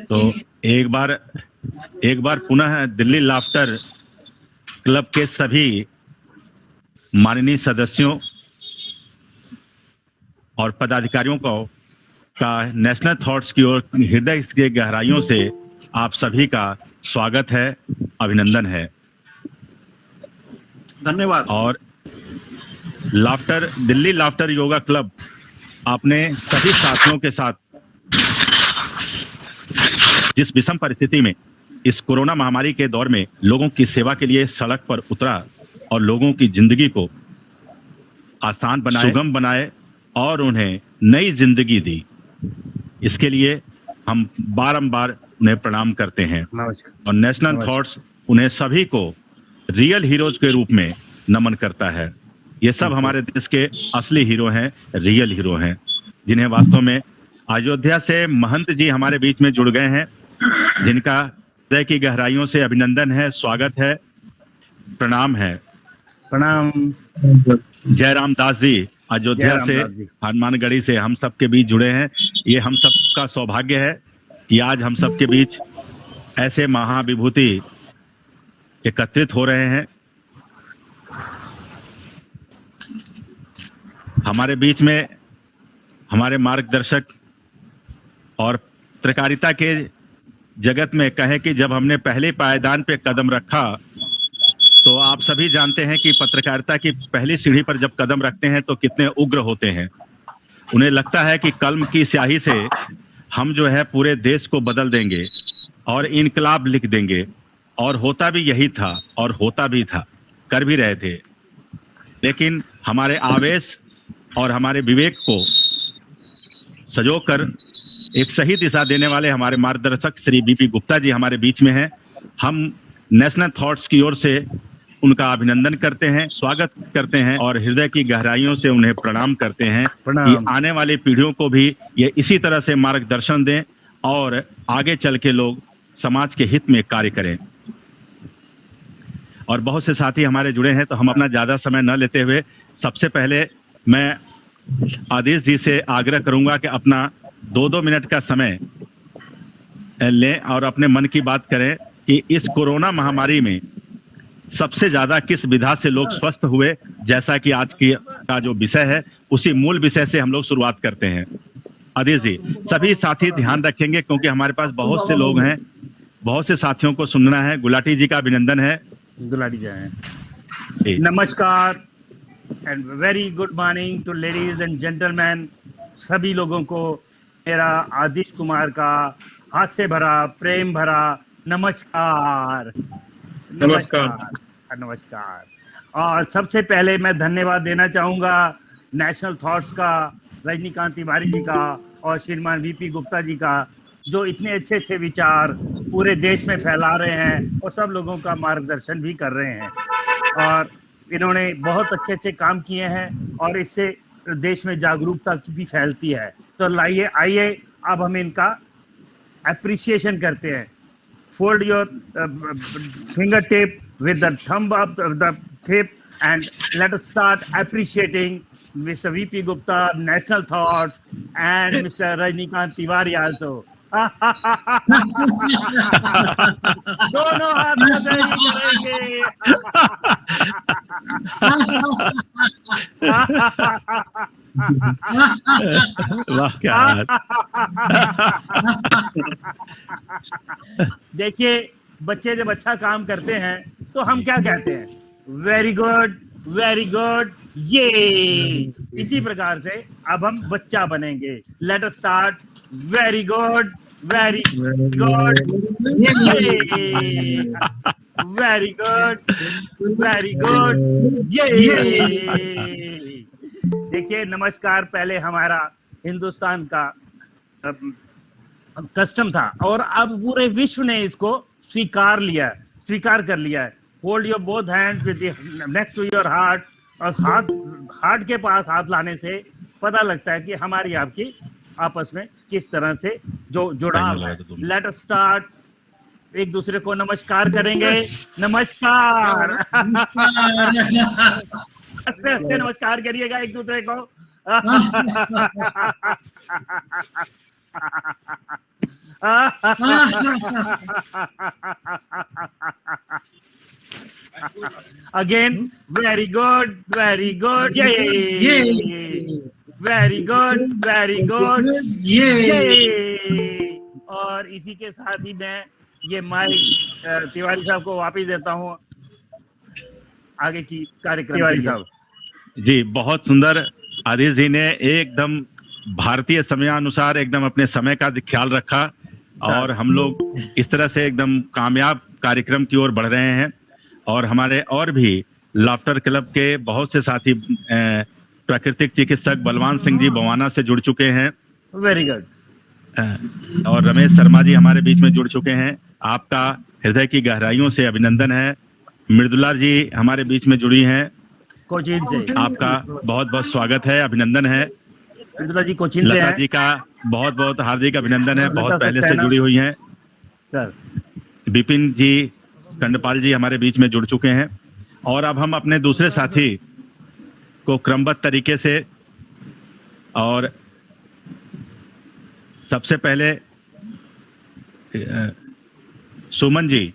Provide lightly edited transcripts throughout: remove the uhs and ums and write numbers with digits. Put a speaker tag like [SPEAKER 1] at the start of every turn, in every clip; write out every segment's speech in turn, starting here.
[SPEAKER 1] तो एक बार पुनः दिल्ली लाफ्टर क्लब के सभी माननीय सदस्यों और पदाधिकारियों को का नेशनल थॉट्स की ओर हृदय के गहराइयों से आप सभी का स्वागत है, अभिनंदन है।
[SPEAKER 2] धन्यवाद।
[SPEAKER 1] और दिल्ली लाफ्टर योगा क्लब अपने सभी साथियों के साथ जिस विषम परिस्थिति में इस कोरोना महामारी के दौर में लोगों की सेवा के लिए सड़क पर उतरा और लोगों की जिंदगी को आसान बनाए, सुगम बनाए और उन्हें नई जिंदगी दी, इसके लिए हम बारंबार उन्हें प्रणाम करते हैं। और नेशनल थॉट्स उन्हें सभी को रियल हीरोज के रूप में नमन करता है। ये सब हमारे देश के असली हीरो हैं, रियल हीरो हैं, जिन्हें वास्तव में अयोध्या से महंत जी हमारे बीच में जुड़ गए हैं, जिनका हृदय की गहराइयों से अभिनंदन है, स्वागत है, प्रणाम है।
[SPEAKER 3] प्रणाम।
[SPEAKER 1] जयराम दास जी अयोध्या से, हनुमानगढ़ी से हम सबके बीच जुड़े हैं। ये हम सबका सौभाग्य है कि आज हम सबके बीच ऐसे महाविभूति एकत्रित हो रहे हैं। हमारे बीच में हमारे मार्गदर्शक और पत्रकारिता के जगत में कहें कि जब हमने पहले पायदान पे कदम रखा तो आप सभी जानते हैं कि पत्रकारिता की पहली सीढ़ी पर जब कदम रखते हैं तो कितने उग्र होते हैं। उन्हें लगता है कि कलम की स्याही से हम जो है पूरे देश को बदल देंगे और इनकलाब लिख देंगे, और होता भी यही था और होता भी था, कर भी रहे थे। लेकिन हमारे आवेश और हमारे विवेक को सजोकर एक सही दिशा देने वाले हमारे मार्गदर्शक श्री बीपी गुप्ता जी हमारे बीच में हैं। हम नेशनल थॉट्स की ओर से उनका अभिनंदन करते हैं, स्वागत करते हैं और हृदय की गहराइयों से उन्हें प्रणाम करते हैं कि आने वाली पीढ़ियों को भी ये इसी तरह से मार्गदर्शन दें और आगे चल के लोग समाज के हित में कार्य करें। और बहुत से साथी हमारे जुड़े हैं, तो हम अपना ज्यादा समय न लेते हुए सबसे पहले मैं आदेश जी से आग्रह करूंगा कि अपना 2-2 मिनट का समय लें और अपने मन की बात करें कि इस कोरोना महामारी में सबसे ज्यादा किस विधा से लोग स्वस्थ हुए। जैसा कि आज का जो विषय है उसी मूल विषय से हम लोग शुरुआत करते हैं। आदेश जी, सभी साथी ध्यान रखेंगे क्योंकि हमारे पास बहुत से लोग हैं, बहुत से साथियों को सुनना है। गुलाटी जी का अभिनंदन है।
[SPEAKER 3] गुलाटी जी हैं। नमस्कार and very good morning to ladies and gentleman. सभी लोगों को मेरा आदिश कुमार का हाथ से भरा प्रेम भरा नमस्कार। नमस्कार नमस्कार। और सबसे पहले मैं धन्यवाद देना चाहूँगा नेशनल थॉट्स का, रजनीकांत तिवारी जी का और श्रीमान वीपी गुप्ता जी का, जो इतने अच्छे अच्छे विचार पूरे देश में फैला रहे हैं और सब लोगों का मार्गदर्शन भी कर रहे हैं। और इन्होंने बहुत अच्छे अच्छे काम किए हैं और इससे देश में जागरूकता भी फैलती है। तो आइए अब हम इनका अप्रिसिएशन करते हैं। Fold your fingertip with the thumb up the tip and let us start appreciating Mr. VP Gupta, National Thoughts, and Mr. Rajnikant Tiwari also. दोनों हाथ करेंगे।
[SPEAKER 1] वाह क्या
[SPEAKER 3] देखिए, बच्चे जब अच्छा काम करते हैं तो हम क्या कहते हैं? वेरी गुड, वेरी गुड, ये। इसी प्रकार से अब हम बच्चा बनेंगे। Let us start. Very good, very good, ये। वेरी गुड, वेरी गुड, ये। देखिए, नमस्कार पहले हमारा हिंदुस्तान का कस्टम था और अब पूरे विश्व ने इसको स्वीकार कर लिया है। Hold your both hands with next to your heart. और हार्ट के पास हाथ लाने से पता लगता है कि हमारी आपकी आपस में किस तरह से जो जुड़ाव है। Let us start. एक दूसरे को नमस्कार करेंगे। नमस्कार। हंसते हंसते नमस्कार करिएगा एक दूसरे को। Again, very good, yay! Very good, yay! और इसी के साथ ही मैं ये माइक तिवारी साहब को वापस देता हूँ आगे की कार्यक्रम। तिवारी साहब
[SPEAKER 1] जी, बहुत सुंदर। आदिश जी ने एकदम भारतीय समयानुसार एकदम अपने समय का ख्याल रखा और हम लोग इस तरह से एकदम कामयाब कार्यक्रम की ओर बढ़ रहे हैं। और हमारे और भी लाफ्टर क्लब के बहुत से साथी प्राकृतिक चिकित्सक बलवान सिंह जी बवाना से जुड़ चुके हैं।
[SPEAKER 3] Very good.
[SPEAKER 1] और रमेश शर्मा जी हमारे बीच में जुड़ चुके हैं। आपका हृदय की गहराइयों से अभिनंदन है। मृदुला जी हमारे बीच में जुड़ी हैं,
[SPEAKER 3] कोचीन से
[SPEAKER 1] आपका बहुत बहुत स्वागत है, अभिनंदन है।
[SPEAKER 3] मृदुला जी कोचीन से
[SPEAKER 1] लता जी का बहुत बहुत हार्दिक अभिनंदन है, बहुत पहले से जुड़ी हुई हैं।
[SPEAKER 3] सर
[SPEAKER 1] विपिन जी कंडपाल जी हमारे बीच में जुड़ चुके हैं। और अब हम अपने दूसरे साथी को क्रमबद्ध तरीके से, और सबसे पहले सुमन जी।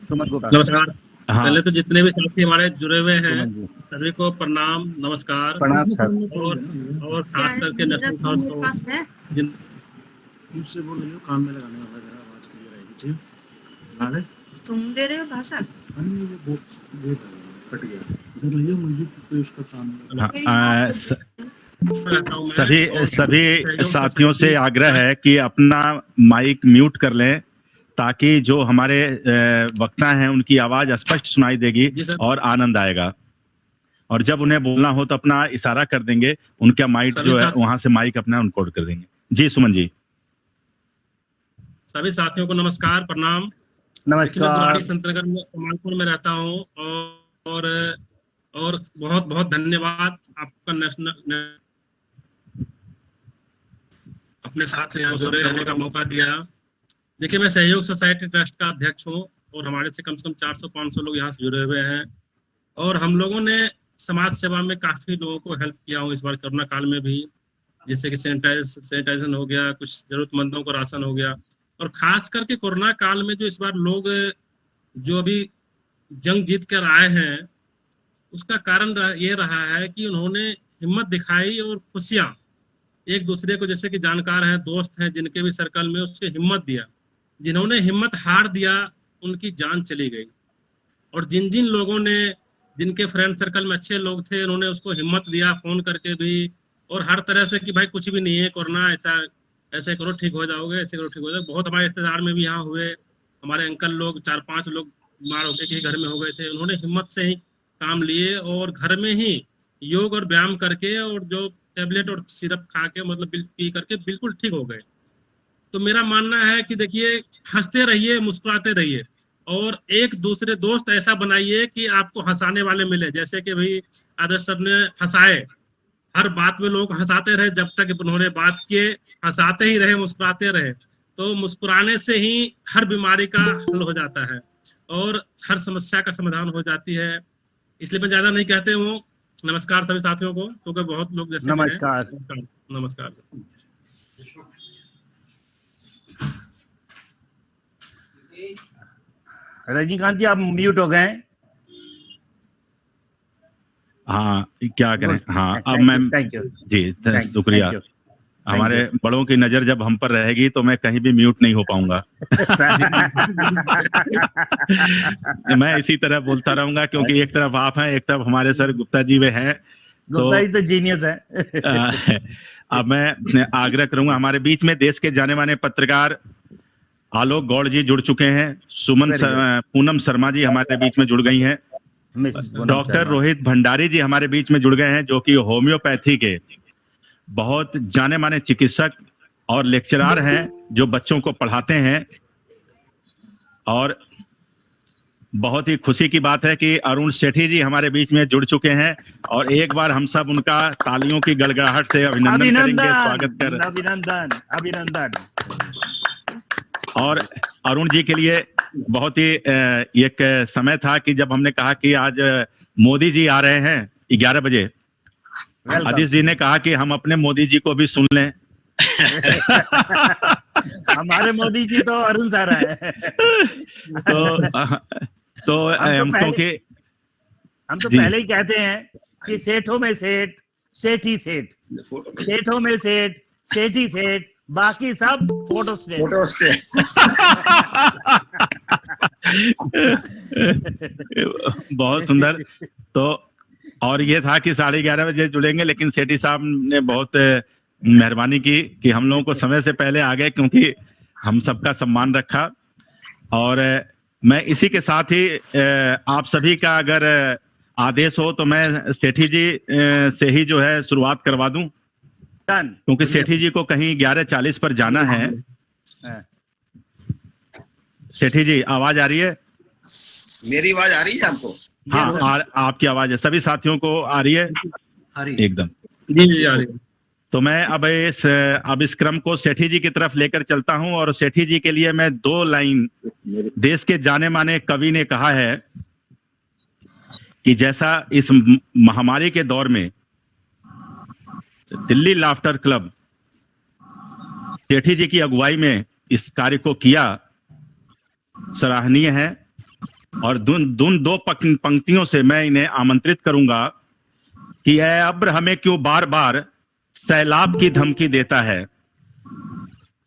[SPEAKER 3] सुमन को
[SPEAKER 2] नमस्कार।
[SPEAKER 1] हाँ।
[SPEAKER 2] पहले तो जितने भी साथी हमारे जुड़े हुए हैं सभी को प्रणाम, नमस्कार।
[SPEAKER 3] प्रणाम सर।
[SPEAKER 2] और खास करके नेशनल हाउस को
[SPEAKER 4] मुझसे बोल रही हो, काम में लगाने वाला जरा आवाज क्लियर आएगी। जी ला ले।
[SPEAKER 5] तुम दे रहे हो भाषण?
[SPEAKER 4] वो कट गया इधर रहिए मुझे तो उसका काम
[SPEAKER 1] सभी साथियों से आग्रह है कि अपना माइक म्यूट कर लें ताकि जो हमारे वक्ता हैं उनकी आवाज स्पष्ट सुनाई देगी और आनंद आएगा। और जब उन्हें बोलना हो तो अपना इशारा कर देंगे, उनका माइक जो है वहां से माइक अपना अनकोड कर देंगे। जी सुमन जी।
[SPEAKER 2] सभी साथियों को नमस्कार, प्रणाम।
[SPEAKER 3] नमस्कार।
[SPEAKER 2] संतनगर में कमालपुर में रहता हूँ और बहुत बहुत धन्यवाद आपका नेशनल अपने साथ यहाँ जुड़े रहने का मौका दिया। देखिए, मैं सहयोग सोसाइटी ट्रस्ट का अध्यक्ष हूँ और हमारे से कम 400-500 लोग यहाँ से जुड़े हुए हैं। और हम लोगों ने समाज सेवा में काफी लोगों को हेल्प किया हूँ इस बार कोरोना काल में भी, जैसे कि सैनिटाइजेशन हो गया, कुछ जरूरतमंदों को राशन हो गया। और खास करके कोरोना काल में जो इस बार लोग जो अभी जंग जीत कर आए हैं, उसका कारण ये रहा है कि उन्होंने हिम्मत दिखाई और खुशियां एक दूसरे को, जैसे कि जानकार हैं, दोस्त हैं जिनके भी सर्कल में, उससे हिम्मत दिया। जिन्होंने हिम्मत हार दिया उनकी जान चली गई। और जिन जिन लोगों ने, जिनके फ्रेंड सर्कल में अच्छे लोग थे, उन्होंने उसको हिम्मत दिया फोन करके भी और हर तरह से कि भाई कुछ भी नहीं है, कोरोना ऐसे करो ठीक हो जाओगे, ऐसे करो ठीक हो जाओगे। बहुत हमारे रिश्तेदार में भी यहाँ हुए, हमारे अंकल लोग 4-5 लोग बीमार होकर के घर में हो गए थे। उन्होंने हिम्मत से ही काम लिए और घर में ही योग और व्यायाम करके और जो टेबलेट और सिरप खा के मतलब पी करके बिल्कुल ठीक हो गए। तो मेरा मानना है कि देखिए, हंसते रहिए, मुस्कुराते रहिए और एक दूसरे दोस्त ऐसा बनाइए कि आपको हंसाने वाले मिले। जैसे कि भाई आदर्श सर ने हंसाए, हर बात में लोग हंसाते रहे, जब तक उन्होंने बात किए हंसाते ही रहे, मुस्कुराते रहे। तो मुस्कुराने से ही हर बीमारी का हल हो जाता है और हर समस्या का समाधान हो जाती है। इसलिए मैं ज्यादा नहीं कहते हूँ। नमस्कार सभी साथियों को, क्योंकि बहुत लोग जैसे
[SPEAKER 3] नमस्कार।
[SPEAKER 2] नमस्कार।
[SPEAKER 3] रजनीकांत जी आप म्यूट हो गए।
[SPEAKER 1] हाँ, क्या करें। हाँ, अब मैं
[SPEAKER 3] थैंक यू
[SPEAKER 1] जी, शुक्रिया। हमारे बड़ों की नजर जब हम पर रहेगी तो मैं कहीं भी म्यूट नहीं हो पाऊंगा। मैं इसी तरह बोलता रहूंगा क्योंकि एक तरफ आप हैं, एक तरफ हमारे सर गुप्ता जी वे हैं।
[SPEAKER 3] गुप्ता जी तो जीनियस है।
[SPEAKER 1] अब मैं आग्रह करूंगा, हमारे बीच में देश के जाने माने पत्रकार आलोक गौड़ जी जुड़ चुके हैं। पूनम शर्मा जी हमारे बीच में जुड़ गई हैं। डॉक्टर रोहित भंडारी जी हमारे बीच में जुड़ गए हैं, जो कि होम्योपैथी के बहुत जाने माने चिकित्सक और लेक्चरार हैं, जो बच्चों को पढ़ाते हैं। और बहुत ही खुशी की बात है कि अरुण सेठी जी हमारे बीच में जुड़ चुके हैं और एक बार हम सब उनका तालियों की गड़गड़ाहट से अभिनंदन करेंगे, स्वागत कर।
[SPEAKER 3] अभिनंदन।
[SPEAKER 1] और अरुण जी के लिए बहुत ही एक समय था कि जब हमने कहा कि आज मोदी जी आ रहे हैं 11 बजे, आदिश जी ने कहा कि हम अपने मोदी जी को भी सुन लें।
[SPEAKER 3] हमारे मोदी जी तो अरुण सारा है।
[SPEAKER 1] क्योंकि
[SPEAKER 3] हम तो
[SPEAKER 1] जी।
[SPEAKER 3] पहले ही कहते हैं कि सेठों में सेठ, सेठ ही सेठ, सेठों में सेठ, सेठ ही सेठ, बाकी सब फोटो स्टेट।
[SPEAKER 4] Photo state.
[SPEAKER 1] बहुत सुंदर। तो और ये था कि 11:30 बजे जुड़ेंगे, लेकिन सेठी साहब ने बहुत मेहरबानी की कि हम लोगों को समय से पहले आ गए, क्योंकि हम सबका सम्मान रखा। और मैं इसी के साथ ही आप सभी का अगर आदेश हो तो मैं सेठी जी से ही जो है शुरुआत करवा दूं, क्योंकि सेठी जी को कहीं 11:40 पर जाना है। सेठी जी आवाज आ रही है?
[SPEAKER 5] मेरी आवाज आ रही है आपको?
[SPEAKER 1] हाँ, आपकी आवाज है, सभी साथियों को आ रही है एकदम?
[SPEAKER 2] जी आ रही है।
[SPEAKER 1] तो मैं अब इस क्रम को सेठी जी की तरफ लेकर चलता हूं, और सेठी जी के लिए मैं 2 लाइन, देश के जाने माने कवि ने कहा है कि जैसा इस महामारी के दौर में दिल्ली लाफ्टर क्लब सेठी जी की अगुवाई में इस कार्य को किया, सराहनीय है। और दो पंक्तियों से मैं इन्हें आमंत्रित करूंगा कि ऐ अब्र हमें क्यों बार बार सैलाब की धमकी देता है,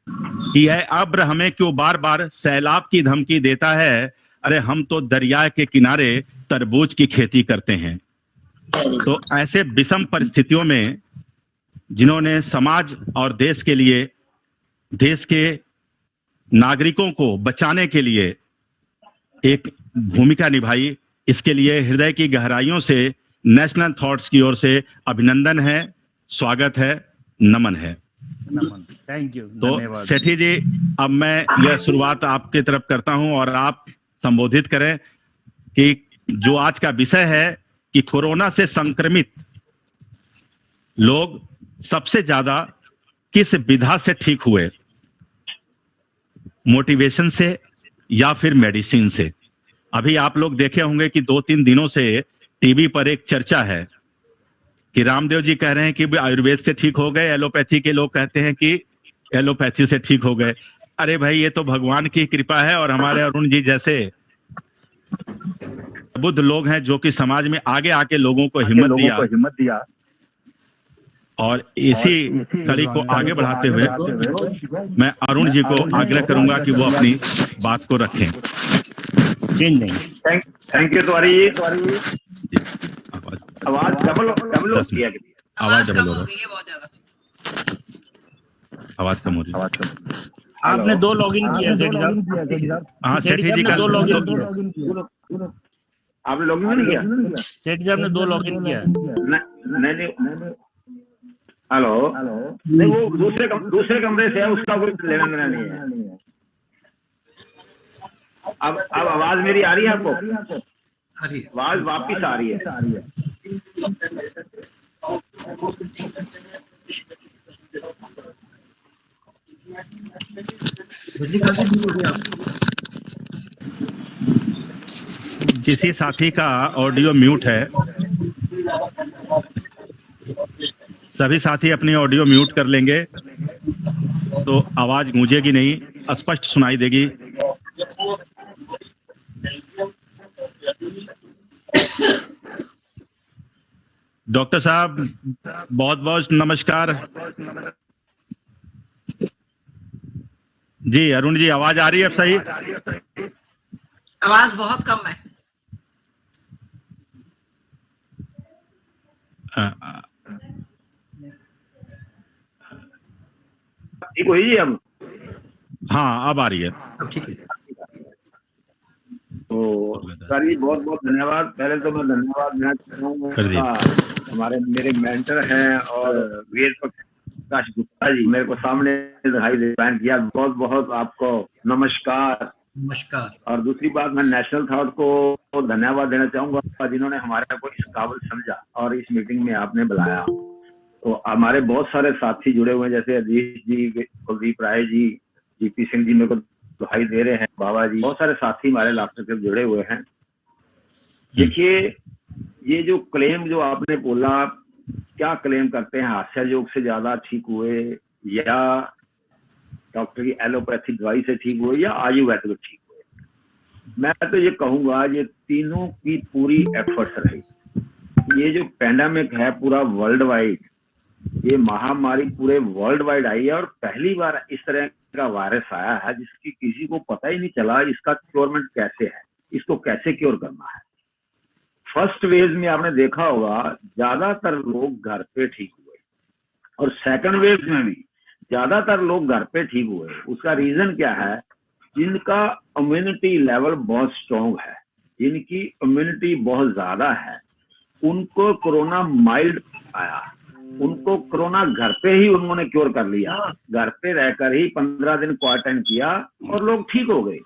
[SPEAKER 1] कि ऐ अब्र हमें क्यों बार बार सैलाब की धमकी देता है, अरे हम तो दरिया के किनारे तरबूज की खेती करते हैं। तो ऐसे विषम परिस्थितियों में जिन्होंने समाज और देश के लिए, देश के नागरिकों को बचाने के लिए एक भूमिका निभाई, इसके लिए हृदय की गहराइयों से नेशनल थॉट्स की ओर से अभिनंदन है, स्वागत है, नमन है।
[SPEAKER 3] नमन, थैंक यू,
[SPEAKER 1] तो
[SPEAKER 3] धन्यवाद।
[SPEAKER 1] सेठी जी, अब मैं यह शुरुआत आपके तरफ करता हूं और आप संबोधित करें कि जो आज का विषय है कि कोरोना से संक्रमित लोग सबसे ज्यादा किस विधा से ठीक हुए, मोटिवेशन से या फिर मेडिसिन से। अभी आप लोग देखे होंगे कि 2-3 दिनों से टीवी पर एक चर्चा है कि रामदेव जी कह रहे हैं कि आयुर्वेद से ठीक हो गए, एलोपैथी के लोग कहते हैं कि एलोपैथी से ठीक हो गए। अरे भाई, ये तो भगवान की कृपा है और हमारे अरुण जी जैसे बुद्ध लोग हैं जो कि समाज में आगे आके लोगों को हिम्मत दिया। और इसी कड़ी को आगे बढ़ाते हुए मैं अरुण जी को आग्रह करूंगा कि वो अपनी बात को रखें।
[SPEAKER 6] Thank you Tiwari ji. आवाज डबल हो गया,
[SPEAKER 1] आवाज डबल हो रहा
[SPEAKER 5] गई है बहुत ज्यादा।
[SPEAKER 1] आवाज कम हो रही है।
[SPEAKER 3] आपने 2 लॉगिन किया सेठी साहब?
[SPEAKER 1] हाँ, सेठी जी का
[SPEAKER 3] 2 लॉगिन किया।
[SPEAKER 6] आपने लॉगिन नहीं किया?
[SPEAKER 3] सेठी साहब ने 2 लॉगिन किया।
[SPEAKER 6] नहीं। हेलो, नहीं वो दूसरे कमरे से है, उसका कोई लेना देना नहीं है। अब आवाज मेरी आ रही है आपको? आवाज वापिस आ रही है।
[SPEAKER 1] किसी साथी का ऑडियो म्यूट है, सभी साथी अपनी ऑडियो म्यूट कर लेंगे तो आवाज गूंजेगी नहीं, स्पष्ट सुनाई देगी। डॉक्टर साहब बहुत बहुत नमस्कार जी। अरुण जी आवाज आ रही है अब सही?
[SPEAKER 5] आवाज बहुत कम है।
[SPEAKER 6] ठीक हुई जी अब?
[SPEAKER 1] हाँ, अब आ रही है।
[SPEAKER 6] ठीक है। तो सर जी बहुत बहुत धन्यवाद। पहले तो मैं धन्यवाद देना चाहूँगा हमारे मेरे मेंटर हैं और वेद प्रकाश गुप्ता जी, मेरे को सामने दिखाई दे किया, बहुत बहुत आपको नमस्कार। और दूसरी बात, मैं नेशनल थॉट को धन्यवाद देना चाहूंगा जिन्होंने हमारे को इस काबिल समझा और इस मीटिंग में आपने बुलाया। तो हमारे बहुत सारे साथी जुड़े हुए हैं, जैसे अजीत जी, कुलदीप राय जी, जीपी सिंह जी मेरे को दुहाई दे रहे हैं, बाबा जी, बहुत सारे साथी हमारे लाफ्टर क्लब जुड़े हुए हैं। देखिए, ये जो क्लेम जो आपने बोला, क्या क्लेम करते हैं हास्य योग से ज्यादा ठीक हुए या डॉक्टर की एलोपैथी दवाई से ठीक हुए या आयुर्वेद ठीक हुए। मैं तो ये कहूंगा ये तीनों की पूरी एफर्ट्स रही। ये जो पैंडेमिक है पूरा वर्ल्ड वाइड, ये महामारी पूरे वर्ल्ड वाइड आई है और पहली बार इस तरह का वायरस आया है जिसकी किसी को पता ही नहीं चला इसका क्योरमेंट कैसे है, इसको कैसे क्योर करना है। फर्स्ट वेव में आपने देखा होगा ज्यादातर लोग घर पे ठीक हुए और सेकंड वेव में भी ज्यादातर लोग घर पे ठीक हुए। उसका रीजन क्या है? जिनका इम्यूनिटी लेवल बहुत स्ट्रॉन्ग है, जिनकी इम्यूनिटी बहुत ज्यादा है, उनको कोरोना माइल्ड आया, उनको कोरोना घर पे ही उन्होंने क्योर कर लिया, घर पे रहकर ही 15 दिन क्वारंटाइन किया और लोग ठीक हो गए।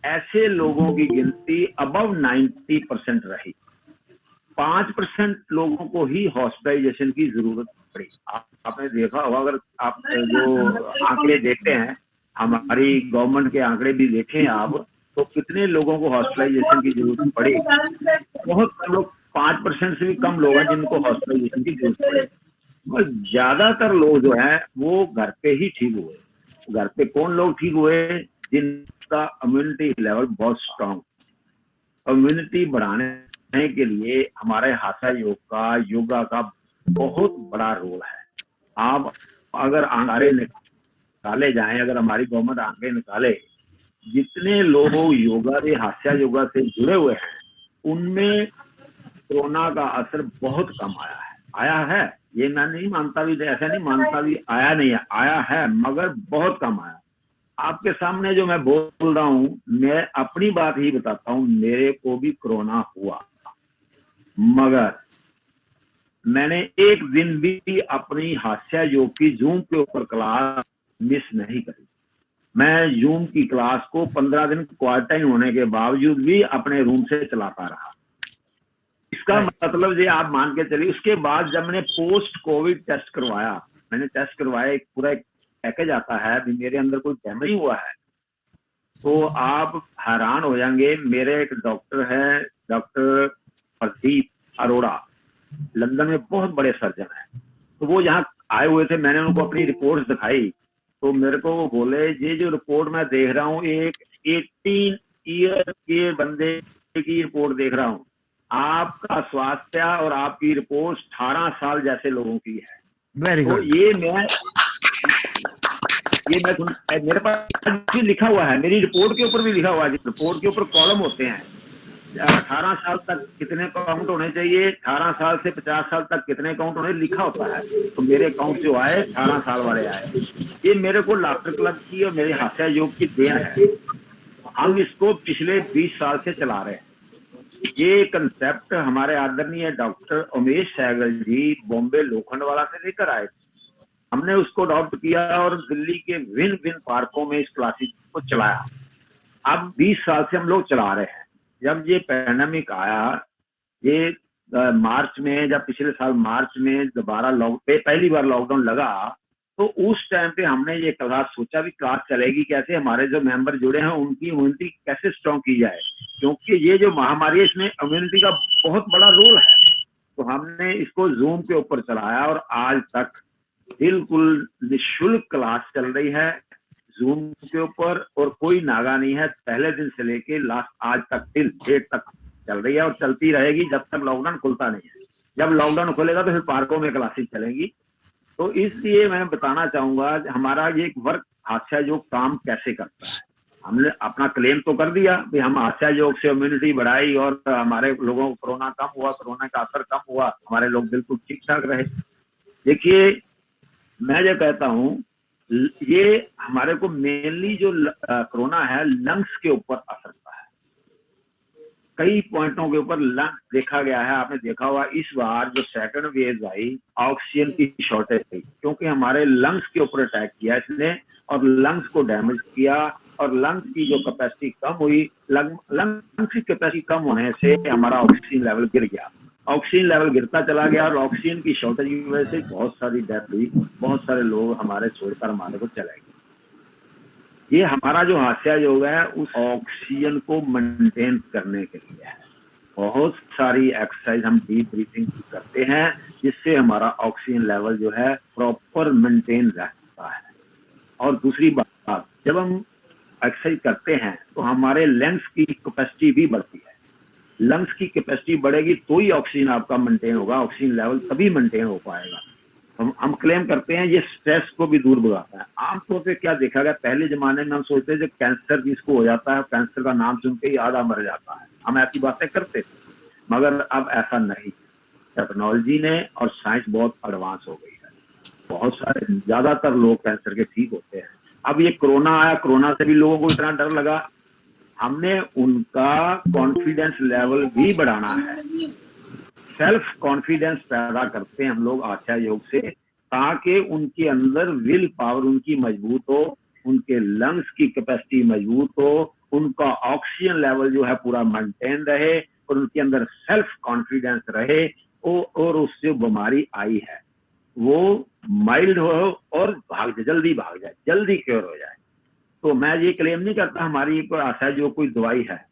[SPEAKER 6] ऐसे लोगों की गिनती अबव 90% रही। 5% लोगों को ही हॉस्पिटलाइजेशन की जरूरत पड़ी। आपने देखा होगा, अगर आप जो आंकड़े देखते हैं, हमारी गवर्नमेंट के आंकड़े भी देखें आप, तो कितने लोगों को हॉस्पिटलाइजेशन की जरूरत पड़ी। बहुत कम लोग, 5% से भी कम लोग हैं जिनको हॉस्पिटलाइजेशन की जरूरत पड़ी और ज्यादातर लोग जो है वो घर पे ही ठीक हुए। घर पे कौन लोग ठीक हुए? जिनका इम्यूनिटी लेवल बहुत स्ट्रांग। इम्यूनिटी बढ़ाने के लिए हमारे हाथा योगा का बहुत बड़ा रोल है। आप अगर आंकड़े निकाले जाएं, अगर हमारी गवर्नमेंट आंकड़े निकाले, जितने लोग हास्य योगा से जुड़े हुए हैं उनमें कोरोना का असर बहुत कम आया है। ये मैं नहीं मानता भी, ऐसा नहीं मानता भी आया नहीं है, आया है मगर बहुत कम आया। आपके सामने जो मैं बोल रहा हूं, मैं अपनी बात ही बताता हूं, मेरे को भी कोरोना हुआ मगर मैंने एक दिन भी अपनी हास्य योग की जूम के ऊपर क्लास मिस नहीं करी। मैं जूम की क्लास को 15 दिन क्वारंटाइन होने के बावजूद भी अपने रूम से चलाता रहा। इसका मतलब ये आप मान के चलिए, उसके बाद जब मैंने पोस्ट कोविड टेस्ट करवाया, मैंने टेस्ट करवाया, एक पूरा एक पैकेज आता है भी मेरे अंदर कोई डैमेज हुआ है, तो आप हैरान हो जाएंगे। मेरे एक डॉक्टर है, डॉक्टर प्रदीप अरोड़ा, लंदन में बहुत बड़े सर्जन है, तो वो यहाँ आए हुए थे। मैंने उनको अपनी रिपोर्ट दिखाई तो मेरे को वो बोले, ये जो रिपोर्ट मैं देख रहा हूँ एक 18 ईयर के बंदे की रिपोर्ट देख रहा हूँ, आपका स्वास्थ्य और आपकी रिपोर्ट 18 साल जैसे लोगों की है।
[SPEAKER 3] वेरी
[SPEAKER 6] तो
[SPEAKER 3] गुड।
[SPEAKER 6] ये मैं मेरे पास भी लिखा हुआ है, मेरी रिपोर्ट के ऊपर भी लिखा हुआ है। रिपोर्ट के ऊपर कॉलम होते हैं, 18 साल तक कितने काउंट होने चाहिए, 18 साल से 50 साल तक कितने काउंट होने लिखा होता है। तो मेरे काउंट जो आए 18 साल वाले आए। ये मेरे को लाफ्टर क्लब की और मेरे हास्य योग की देन है। हम इसको पिछले 20 साल से चला रहे हैं। ये कंसेप्ट हमारे आदरणीय डॉक्टर उमेश सहगल जी बॉम्बे लोखंडवाला से लेकर आए। हमने उसको अडॉप्ट किया और दिल्ली के विभिन्न पार्कों में इस क्लासेस को चलाया। अब 20 साल से हम लोग चला रहे हैं। जब ये पैंडेमिक आया, ये मार्च में, जब पिछले साल मार्च में दोबारा पहली बार लॉकडाउन लगा, तो उस टाइम पे हमने ये क्लास सोचा भी क्लास चलेगी कैसे, हमारे जो मेंबर जुड़े हैं उनकी इम्यूनिटी कैसे स्ट्रॉन्ग की जाए, क्योंकि ये जो महामारी है इसमें इम्यूनिटी का बहुत बड़ा रोल है। तो हमने इसको जूम के ऊपर चलाया और आज तक बिल्कुल निःशुल्क क्लास चल रही है जूम के ऊपर और कोई नागा नहीं है। पहले दिन से लेके लास्ट आज तक टिल डेट तक चल रही है और चलती रहेगी जब तक लॉकडाउन खुलता नहीं है। जब लॉकडाउन खुलेगा तो फिर पार्कों में क्लासेस चलेंगी। तो इसलिए मैं बताना चाहूंगा हमारा ये वर्क हास्य योग काम कैसे करता है। हमने अपना क्लेम तो कर दिया कि हम हास्य योग से इम्यूनिटी बढ़ाई और हमारे लोगों को कोरोना कम हुआ, कोरोना का असर कम हुआ, हमारे लोग बिल्कुल ठीक ठाक रहे। देखिए, मैं जो कहता हूँ, ये हमारे को मेनली जो कोरोना है लंग्स के ऊपर असर करता है। कई पॉइंटों के ऊपर लंग्स देखा गया है। आपने देखा हुआ इस बार जो सेकंड वेव आई, ऑक्सीजन की शॉर्टेज थी, क्योंकि हमारे लंग्स के ऊपर अटैक किया इसने और लंग्स को डैमेज किया और लंग्स की जो कैपेसिटी कम हुई, लंग्स की कैपेसिटी कम होने से हमारा ऑक्सीजन लेवल गिर गया। ऑक्सीजन लेवल गिरता चला गया और ऑक्सीजन की शॉर्टेज की वजह से बहुत सारी डेथ हुई, बहुत सारे लोग हमारे छोड़कर हमारे को चले गए। ये हमारा जो हास्य योग है उस ऑक्सीजन को मेंटेन करने के लिए है। बहुत सारी एक्सरसाइज हम डीप ब्रीथिंग करते हैं जिससे हमारा ऑक्सीजन लेवल जो है प्रॉपर मेंटेन बढ़ता है। और दूसरी बात, जब हम एक्सरसाइज करते हैं तो हमारे लंग्स की कैपेसिटी भी बढ़ती है। लंग्स की कैपेसिटी बढ़ेगी तो ही ऑक्सीजन आपका मेंटेन होगा, ऑक्सीजन लेवल तभी मेंटेन हो पाएगा। हम क्लेम करते हैं ये स्ट्रेस को भी दूर भगाता है। आमतौर पे क्या देखा गया, पहले जमाने में हम सोचते थे कैंसर जिसको हो जाता है, कैंसर का नाम सुनते ही आधा मर जाता है, हम ऐसी बातें करते थे, मगर अब ऐसा नहीं। टेक्नोलॉजी ने और साइंस बहुत एडवांस हो गई है, बहुत सारे ज्यादातर लोग कैंसर के ठीक होते हैं। अब ये कोरोना आया, कोरोना से भी लोगों को इतना डर लगा, हमने उनका कॉन्फिडेंस लेवल भी बढ़ाना है। सेल्फ कॉन्फिडेंस पैदा करते हैं हम लोग आस्था योग से, ताकि उनके अंदर विल पावर उनकी मजबूत हो, उनके लंग्स की कैपेसिटी मजबूत हो, उनका ऑक्सीजन लेवल जो है पूरा मेंटेन रहे और उनके अंदर सेल्फ कॉन्फिडेंस रहे और उससे बीमारी आई है वो माइल्ड हो और जल्दी भाग जाए, जल्दी क्योर हो जाए। तो मैं ये क्लेम नहीं करता हमारी कोई आशा जो कोई दवाई है,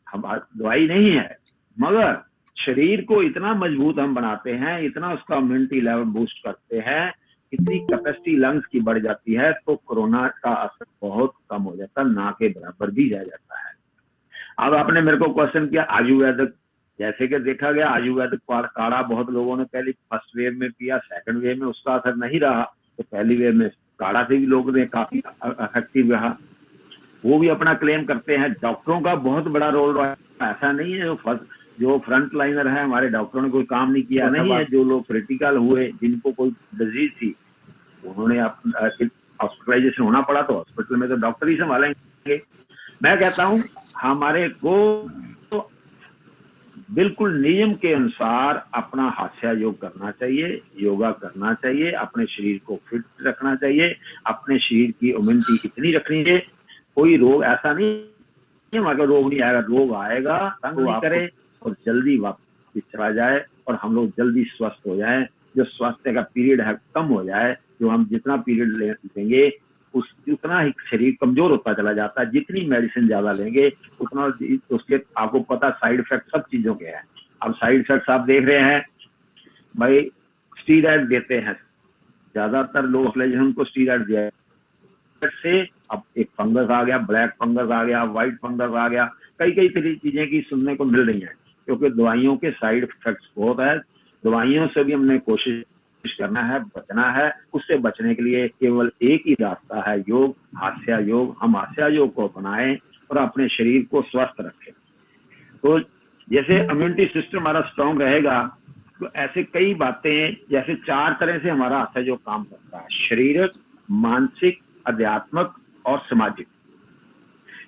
[SPEAKER 6] हम दवाई नहीं है, मगर शरीर को इतना मजबूत हम बनाते हैं, इतना उसका इम्यूनिटी लेवल बूस्ट करते हैं, इतनी कैपेसिटी लंग्स की बढ़ जाती है तो कोरोना का असर बहुत कम हो जाता है, ना के बराबर भी रह जाता है। अब आपने मेरे को क्वेश्चन किया आयुर्वेदिक, जैसे कि देखा गया आयुर्वेदिक काढ़ा बहुत लोगों ने पहले फर्स्ट वेव में पिया, सेकंड वेव में उसका असर नहीं रहा, तो पहली वेव में काढ़ा से भी लोगों ने काफी इफेक्टिव रहा, वो भी अपना क्लेम करते हैं। डॉक्टरों का बहुत बड़ा रोल रहा है, ऐसा नहीं है जो फ्रंट लाइनर है हमारे डॉक्टरों ने कोई काम नहीं किया, नहीं है। जो लोग क्रिटिकल हुए, जिनको कोई डिजीज थी, उन्होंने हॉस्पिटलाइजेशन होना पड़ा तो हॉस्पिटल में तो डॉक्टर ही संभालेंगे। मैं कहता हूं हमारे को तो बिल्कुल नियम के अनुसार अपना हास्य योग करना चाहिए, योगा करना चाहिए, अपने शरीर को फिट रखना चाहिए, अपने शरीर की इम्यूनिटी इतनी रखनी चाहिए, कोई रोग ऐसा नहीं अगर रोग नहीं आएगा, रोग आएगा तंग नहीं करे और जल्दी वापस चला जाए और हम लोग जल्दी स्वस्थ हो जाए। जो स्वास्थ्य का पीरियड है कम हो जाए, जो हम जितना पीरियड लेंगे उतना ही शरीर कमजोर होता चला जाता है। जितनी मेडिसिन ज्यादा लेंगे उतना उसके आपको पता साइड इफेक्ट सब चीजों के हैं। अब साइड इफेक्ट आप देख रहे हैं भाई, स्टीरॉइड देते हैं ज्यादातर लोग, उनको स्टीरॉइड दिया से अब एक फंगस आ गया, ब्लैक फंगस आ गया, व्हाइट फंगस आ गया, कई चीजें की सुनने को मिल रही है, क्योंकि दवाइयों के साइड इफेक्ट्स बहुत है। दवाइयों से भी हमने कोशिश करना है, बचना है। उससे बचने के लिए केवल एक ही रास्ता है, योग, हास्य योग। हम हास्य योग को अपनाएं और अपने शरीर को स्वस्थ रखें। तो जैसे इम्यूनिटी सिस्टम हमारा स्ट्रांग रहेगा, तो ऐसे कई बातें, जैसे 4 तरह से हमारा हास्य योग काम करता है: शारीरिक, मानसिक, आध्यात्मिक और सामाजिक।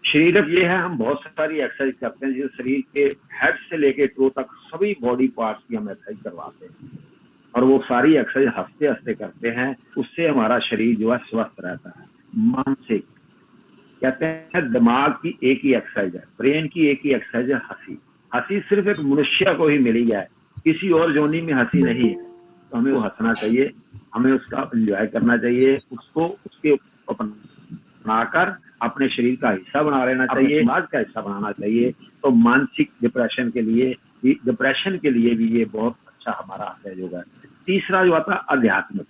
[SPEAKER 6] शारीरिक ये है, हम बहुत सारी एक्सरसाइज करते हैं, जिस शरीर के हेड से लेके टो तक सभी बॉडी पार्ट्स की हम एक्सरसाइज करवाते हैं, और वो सारी एक्सरसाइज हंसते हंसते करते हैं, उससे हमारा शरीर जो है स्वस्थ रहता है। मानसिक कहते हैं दिमाग की एक ही एक्सरसाइज है, ब्रेन की एक ही एक्सरसाइज है हंसी। हंसी सिर्फ एक मनुष्य को ही मिली है, किसी और जोनी में हंसी नहीं है। तो हमें वो हंसना चाहिए, हमें उसका एंजॉय करना चाहिए, उसको उसके अपनाकर अपने शरीर का हिस्सा बना लेना चाहिए, समाज का हिस्सा बनाना चाहिए। तो मानसिक डिप्रेशन के लिए भी ये बहुत अच्छा हमारा हास्य योग है। तीसरा जो आता है आध्यात्मिक।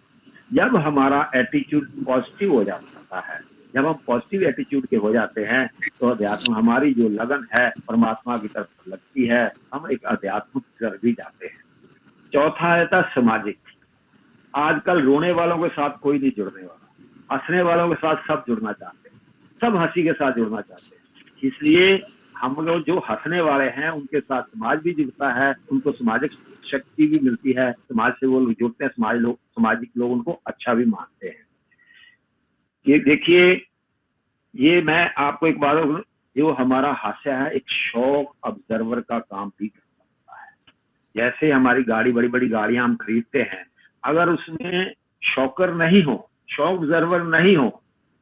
[SPEAKER 6] जब हमारा एटीट्यूड पॉजिटिव हो जाता है, जब हम पॉजिटिव एटीट्यूड के हो जाते हैं, तो अध्यात्म हमारी जो लगन है परमात्मा की तरफ लगती है, हम एक आध्यात्मिक तरफ भी जाते हैं। चौथा आता है सामाजिक। आजकल रोने वालों के साथ कोई नहीं जुड़ने वाला, हंसने वालों के साथ सब जुड़ना चाहते हैं, सब हंसी के साथ जुड़ना चाहते हैं। इसलिए हम लोग जो हंसने वाले हैं उनके साथ समाज भी जुड़ता है, उनको सामाजिक शक्ति भी मिलती है, समाज से वो लोग जुड़ते हैं, सामाजिक लोग उनको अच्छा भी मानते हैं। ये देखिए, ये मैं आपको एक बात, जो हमारा हास्य है एक शॉक ऑब्जर्वर का काम भी करता है। जैसे हमारी गाड़ी, बड़ी बड़ी गाड़ियां हम खरीदते हैं, अगर उसमें शॉकर नहीं हो, शॉक ऑब्जर्वर नहीं हो,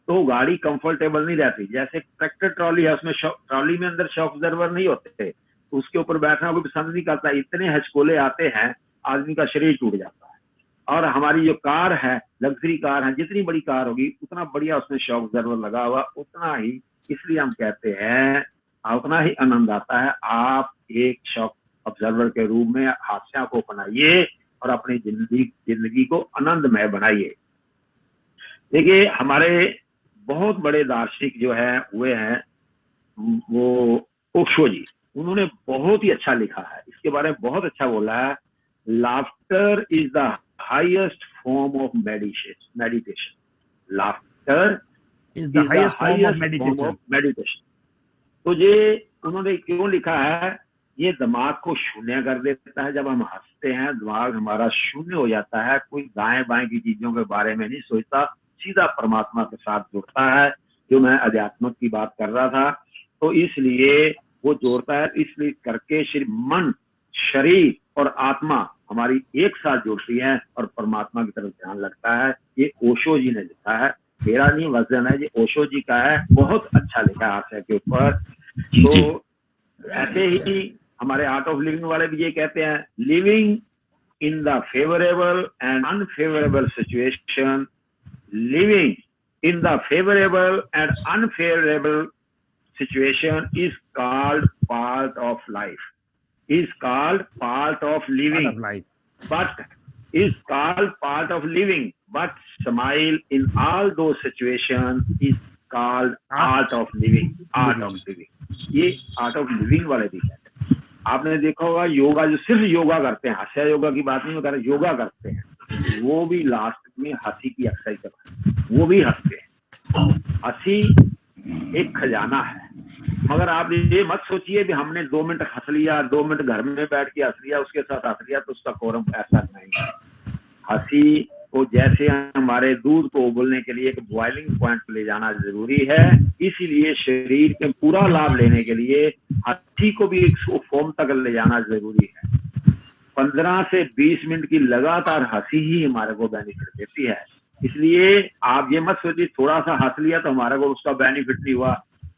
[SPEAKER 6] तो गाड़ी कंफर्टेबल नहीं रहती। जैसे ट्रैक्टर ट्रॉली है, उसमें ट्रॉली में अंदर शॉक ऑब्जर्वर नहीं होते, उसके ऊपर बैठना कोई पसंद नहीं करता, इतने हचकोले आते हैं, आदमी का शरीर टूट जाता है। और हमारी जो कार है, लग्जरी कार है, जितनी बड़ी कार होगी उतना बढ़िया उसमें शॉक ऑब्जर्वर लगा हुआ, उतना ही, इसलिए हम कहते हैं उतना ही आनंद आता है। आप एक शॉक ऑब्जर्वर के रूप में हास्य को अपनाइए और अपनी जिंदगी को आनंदमय बनाइए। देखिए हमारे बहुत बड़े दार्शनिक जो है हुए हैं, वो ओशो जी, उन्होंने बहुत ही अच्छा लिखा है, इसके बारे में बहुत अच्छा बोला है। Laughter is the highest form of meditation. Laughter
[SPEAKER 3] is the highest form of
[SPEAKER 6] meditation. तो ये उन्होंने क्यों लिखा है? ये दिमाग को शून्य कर देता है। जब हम हंसते हैं दिमाग हमारा शून्य हो जाता है, कोई दाएं बाएं की चीजों के बारे में नहीं सोचता, सीधा परमात्मा के साथ जुड़ता है। जो मैं अध्यात्म की बात कर रहा था, तो इसलिए वो जोड़ता है। इसलिए करके मन, शरीर और आत्मा हमारी एक साथ जुड़ती है और परमात्मा की तरफ ध्यान लगता है। ये ओशो जी ने लिखा है, मेरा नहीं वजन है, ये ओशो जी का है, बहुत अच्छा लिखा है आशय के ऊपर। तो ऐसे ही हमारे आर्ट ऑफ लिविंग वाले भी ये कहते हैं, living in the favourable and unfavourable situation, living in the favorable and unfavorable situation is called part of life, is called part of living, but is called part of living, but smile in all those situations is called art of living, art of living। ये art of living वाले भी कहते हैं। आपने देखा होगा योगा, जो सिर्फ योगा करते हैं, हास्य योगा की बात नहीं कर रहे, योगा करते हैं, वो भी लास्ट में हंसी की एक्सरसाइज करते हैं, वो भी हंसते हैं। हंसी एक खजाना है, मगर आप ये मत सोचिए कि हमने 2 मिनट हंस लिया, 2 मिनट घर में बैठ के हंस लिया, उसके साथ हंस लिया तो उसका कोरम, ऐसा नहीं है। हंसी को जैसे हमारे दूध को उबलने के लिए एक बॉइलिंग पॉइंट ले जाना जरूरी है, इसीलिए शरीर के पूरा लाभ लेने के लिए हंसी को भी एक फॉर्म तक ले जाना जरूरी है। 15 से 20 मिनट की लगातार हंसी ही हमारे को बेनिफिट देती है। इसलिए आप ये मत सोचिए थोड़ा सा हंस लिया तो हमारे को उसका बेनिफिट नहीं हुआ।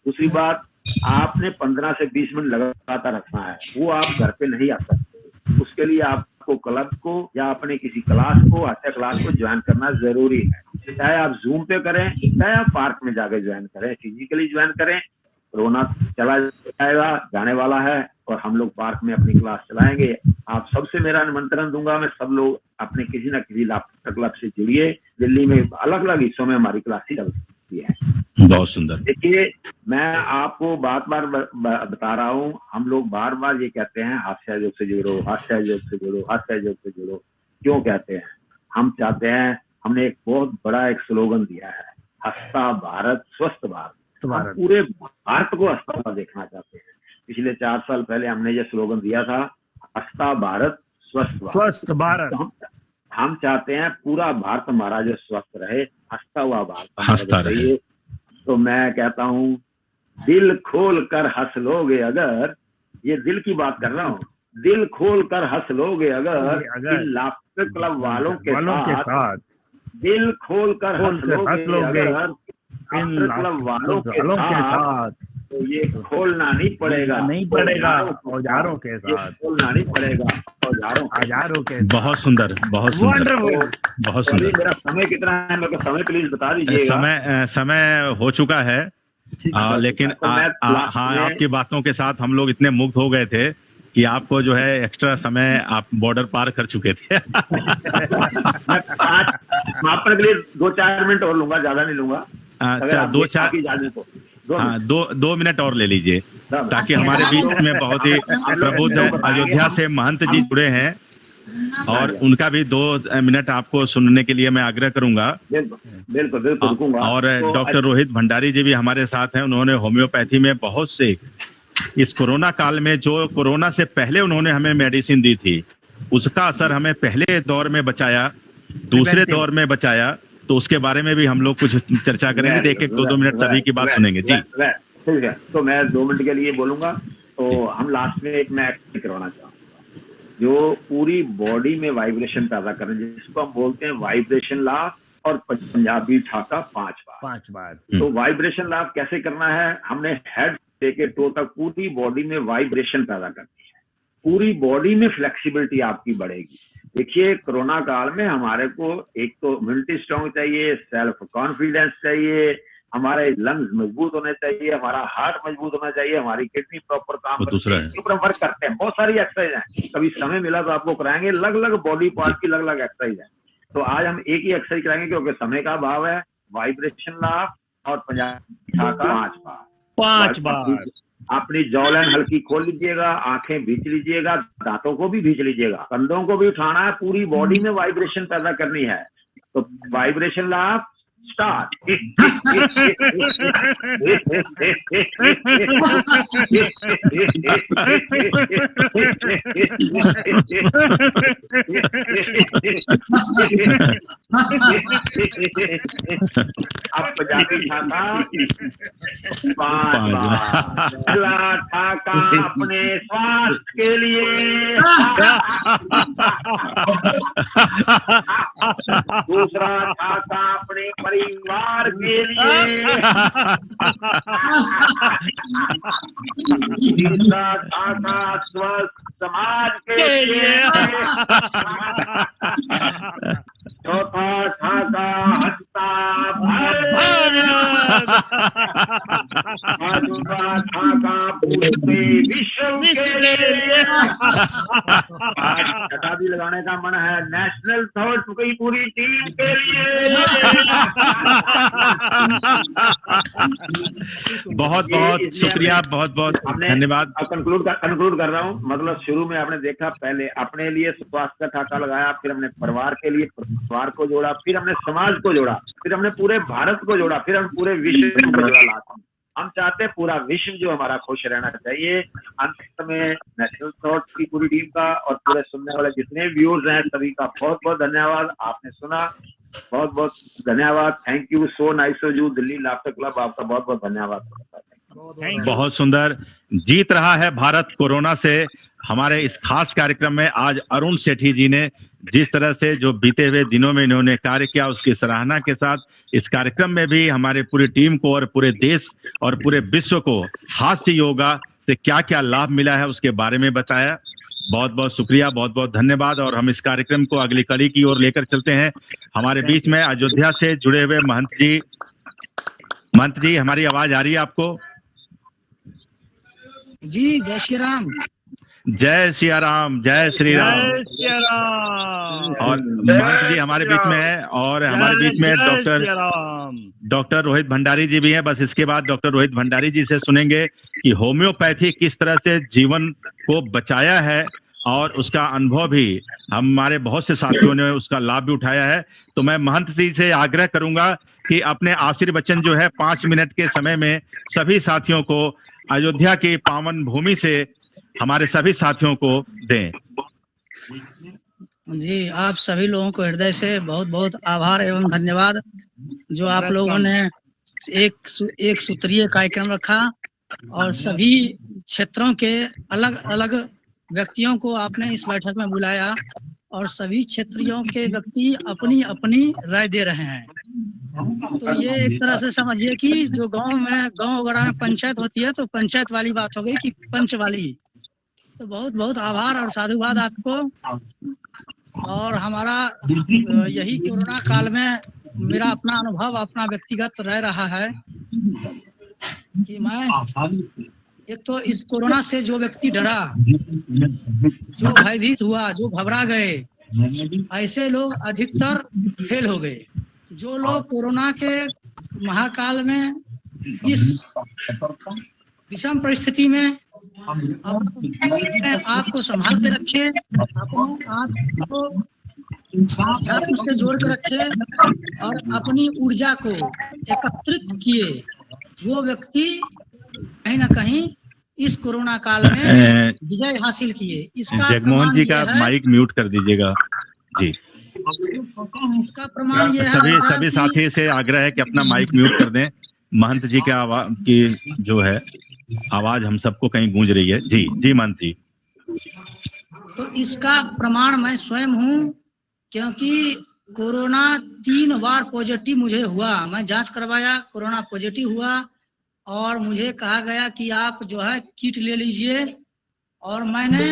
[SPEAKER 6] दूसरी बात, आपने 15 से 20 मिनट लगातार हंसना है, वो आप घर पे नहीं आ सकते। उसके लिए आपको क्लब को या अपने किसी क्लास को, हास्य क्लास को ज्वाइन करना जरूरी है। चाहे आप जूम पे करें, चाहे आप पार्क में जाके ज्वाइन करें, फिजिकली ज्वाइन करें। कोरोना चला जाएगा, जाने वाला है, और हम लोग पार्क में अपनी क्लास चलाएंगे। आप सबसे मेरा निमंत्रण दूंगा, मैं सब लोग अपने किसी न किसी लाफ्टर क्लब से जुड़िए। दिल्ली में अलग अलग हिस्सों में हमारी क्लास चलती है।
[SPEAKER 1] बहुत सुंदर।
[SPEAKER 6] देखिए मैं आपको बार बार बता रहा हूँ, हम लोग बार बार ये कहते हैं हास्य योग से जुड़ो, हास्य योग से जुड़ो, हास्य योग से जुड़ो। क्यों कहते हैं? हम चाहते हैं, हमने एक बहुत बड़ा एक स्लोगन दिया है, हंसता भारत स्वस्थ भारत। हम पूरे भारत को हंसता हुआ देखना चाहते हैं। पिछले 4 साल पहले हमने ये स्लोगन दिया था, हंसता भारत स्वस्थ भारत। तो हम चाहते हैं पूरा भारत हमारा जो स्वस्थ रहे, हंसता हुआ भारत हंसता रहे। तो मैं कहता हूँ, दिल खोल कर हंस लोगे अगर, ये दिल की बात कर रहा हूँ, दिल खोल कर हंस लोगे अगर इन लाफ्टर क्लब वालों के साथ, दिल खोल कर हंस लोगे अगर इन क्लब वालों के साथ, तो ये खोलना नहीं पड़ेगा औजारों के साथ, खोलना नहीं पड़ेगा औजारों के साथ।
[SPEAKER 1] बहुत सुंदर, बहुत सुंदर, बहुत सुंदर।
[SPEAKER 6] मेरा समय कितना है, मेरे को समय प्लीज बता दीजिएगा।
[SPEAKER 1] समय हो चुका है, लेकिन हाँ, आपकी बातों के साथ हम लोग इतने मुग्ध हो गए थे कि आपको जो है एक्स्ट्रा समय, आप बॉर्डर पार कर चुके थे।
[SPEAKER 6] मैं आपके लिए 2-4 मिनट और लूंगा, ज्यादा नहीं लूंगा।
[SPEAKER 1] अच्छा, 2 मिनट और ले लीजिए, ताकि हमारे बीच में बहुत ही प्रबुद्ध अयोध्या से महंत जी जुड़े हैं, और उनका भी 2 मिनट आपको सुनने के लिए मैं आग्रह करूंगा।
[SPEAKER 6] बिल्कुल।
[SPEAKER 1] और डॉक्टर रोहित भंडारी जी भी हमारे साथ हैं। उन्होंने होम्योपैथी में बहुत से, इस कोरोना काल में, जो कोरोना से पहले उन्होंने हमें मेडिसिन दी थी, उसका असर हमें पहले दौर में बचाया, दूसरे दौर में बचाया। तो उसके बारे में भी हम लोग कुछ चर्चा करेंगे। एक 2 मिनट सभी की बात सुनेंगे जी।
[SPEAKER 6] ठीक है, तो मैं 2 मिनट के लिए बोलूंगा। तो हम लास्ट में एक मैं एक्ट करवाना चाहूंगा, जो पूरी बॉडी में वाइब्रेशन पैदा करें, जिसको हम बोलते हैं वाइब्रेशन लाभ, और पंजाबी ठाका 5 बार। तो वाइब्रेशन लाभ कैसे करना है? हमने हेड से टो तक पूरी बॉडी में वाइब्रेशन पैदा करनी है। पूरी बॉडी में फ्लेक्सिबिलिटी आपकी बढ़ेगी। देखिए, कोरोना काल में हमारे को एक तो इम्यूनिटी स्ट्रांग चाहिए, सेल्फ कॉन्फिडेंस चाहिए, हमारे लंग्स मजबूत होने चाहिए, हमारा हार्ट मजबूत होना चाहिए, हमारी किडनी प्रॉपर काम वर्क करते हैं। बहुत सारी एक्सरसाइज हैं, कभी समय मिला तो आपको कराएंगे। अलग अलग बॉडी पार्ट की अलग अलग एक्सरसाइज है। तो आज हम एक ही एक्सरसाइज कराएंगे, क्योंकि समय का अभाव है। वाइब्रेशन लाभ और पंजाबी ठाका 5 बार।
[SPEAKER 3] 5 बार।
[SPEAKER 6] अपनी जॉलाइन हल्की खोल लीजिएगा, आंखें भींच लीजिएगा, दांतों को भी भींच लीजिएगा, कंधों को भी उठाना है, पूरी बॉडी में वाइब्रेशन पैदा करनी है। तो वाइब्रेशन लाभ स्टार्ट। अब पंजाबी ठाका 5 बार। पहला ठाका अपने स्वास्थ्य के लिए, दूसरा ठाका अपने परिवार के लिए, तीसरा ठाका स्वस्थ समाज के लिए, चौथा ठाका हंसता भारत, पांचवा ठाका पूरे विश्व के लिए। आज छठा भी लगाने का मन है, नेशनल थॉट की पूरी टीम के लिए।
[SPEAKER 1] बहुत बहुत शुक्रिया, बहुत बहुत धन्यवाद।
[SPEAKER 6] कंक्लूड कर रहा हूँ। मतलब शुरू में आपने देखा, पहले अपने लिए स्वास्थ्य का ठाका लगाया, फिर हमने परिवार के लिए परिवार को जोड़ा, फिर हमने समाज को जोड़ा, फिर हमने पूरे भारत को जोड़ा, फिर हम पूरे विश्व को जोड़ा। हम चाहते हैं पूरा विश्व जो हमारा खुश रहना चाहिए। अंत में नेशनल थॉट की पूरी टीम का और पूरे सुनने वाले जितने व्यूअर्स हैं सभी का बहुत बहुत धन्यवाद। आपने सुना, बहुत बहुत धन्यवाद। Thank you, so nice of you. Delhi laughter club, आपका बहुत बहुत धन्यवाद।
[SPEAKER 1] बहुत सुंदर। जीत रहा है भारत कोरोना से। हमारे इस खास कार्यक्रम में आज अरुण सेठी जी ने जिस तरह से जो बीते हुए दिनों में इन्होंने कार्य किया, उसकी सराहना के साथ इस कार्यक्रम में भी हमारे पूरी टीम को और पूरे देश और पूरे विश्व को हास्य योगा से क्या क्या लाभ मिला है उसके बारे में बताया। बहुत बहुत शुक्रिया, बहुत बहुत धन्यवाद। और हम इस कार्यक्रम को अगली कड़ी की ओर लेकर चलते हैं। हमारे बीच में अयोध्या से जुड़े हुए महंत जी, हमारी आवाज आ रही है आपको?
[SPEAKER 7] जी, जय श्री राम।
[SPEAKER 1] जय सिया राम, जय श्री राम।
[SPEAKER 3] जय सिया राम।
[SPEAKER 1] और महंत जी हमारे बीच में है और हमारे बीच में डॉक्टर रोहित भंडारी जी भी हैं। बस इसके बाद डॉक्टर रोहित भंडारी जी से सुनेंगे कि होम्योपैथी किस तरह से जीवन को बचाया है और उसका अनुभव भी हमारे बहुत से साथियों ने उसका लाभ भी उठाया है। तो मैं महंत जी से आग्रह करूंगा कि अपने आशीर्वचन जो है 5 मिनट के समय में सभी साथियों को अयोध्या की पावन भूमि से हमारे सभी साथियों को दें।
[SPEAKER 7] जी, आप सभी लोगों को हृदय से बहुत बहुत आभार एवं धन्यवाद, जो आप लोगों ने एक सूत्रीय कार्यक्रम रखा और सभी क्षेत्रों के अलग अलग व्यक्तियों को आपने इस बैठक में बुलाया और सभी क्षेत्रों के व्यक्ति अपनी अपनी राय दे रहे हैं। तो ये एक तरह से समझिए कि जो गांव वगैरह में पंचायत होती है तो पंचायत वाली बात हो गई कि पंच वाली। तो बहुत बहुत आभार और साधुवाद आपको। और हमारा यही कोरोना काल में मेरा अपना अनुभव, अपना व्यक्तिगत रह रहा है कि मैं एक तो इस कोरोना से जो व्यक्ति डरा, जो भयभीत हुआ, जो घबरा गए, ऐसे लोग अधिकतर फेल हो गए। जो लोग कोरोना के महाकाल में इस विषम परिस्थिति में अपने आप को संभाल के रखे, अपने आप को ध्यान से जोड़ के रखे और अपनी ऊर्जा को एकत्रित किए, वो व्यक्ति कहीं ना कहीं इस कोरोना काल में विजय हासिल किए। इसका
[SPEAKER 1] जगमोहन जी का माइक म्यूट कर दीजिएगा जी।
[SPEAKER 7] इसका प्रमाण ये
[SPEAKER 1] है सभी साथी से आग्रह है कि अपना माइक म्यूट कर दें। महंत जी का आवाज की जो है आवाज हम सबको कहीं गूंज रही है। जी जी महंत जी।
[SPEAKER 7] तो इसका प्रमाण मैं स्वयं हूँ, क्योंकि कोरोना 3 बार पॉजिटिव मुझे हुआ। मैं जांच करवाया, कोरोना पॉजिटिव हुआ और मुझे कहा गया कि आप जो है किट ले लीजिए। और मैंने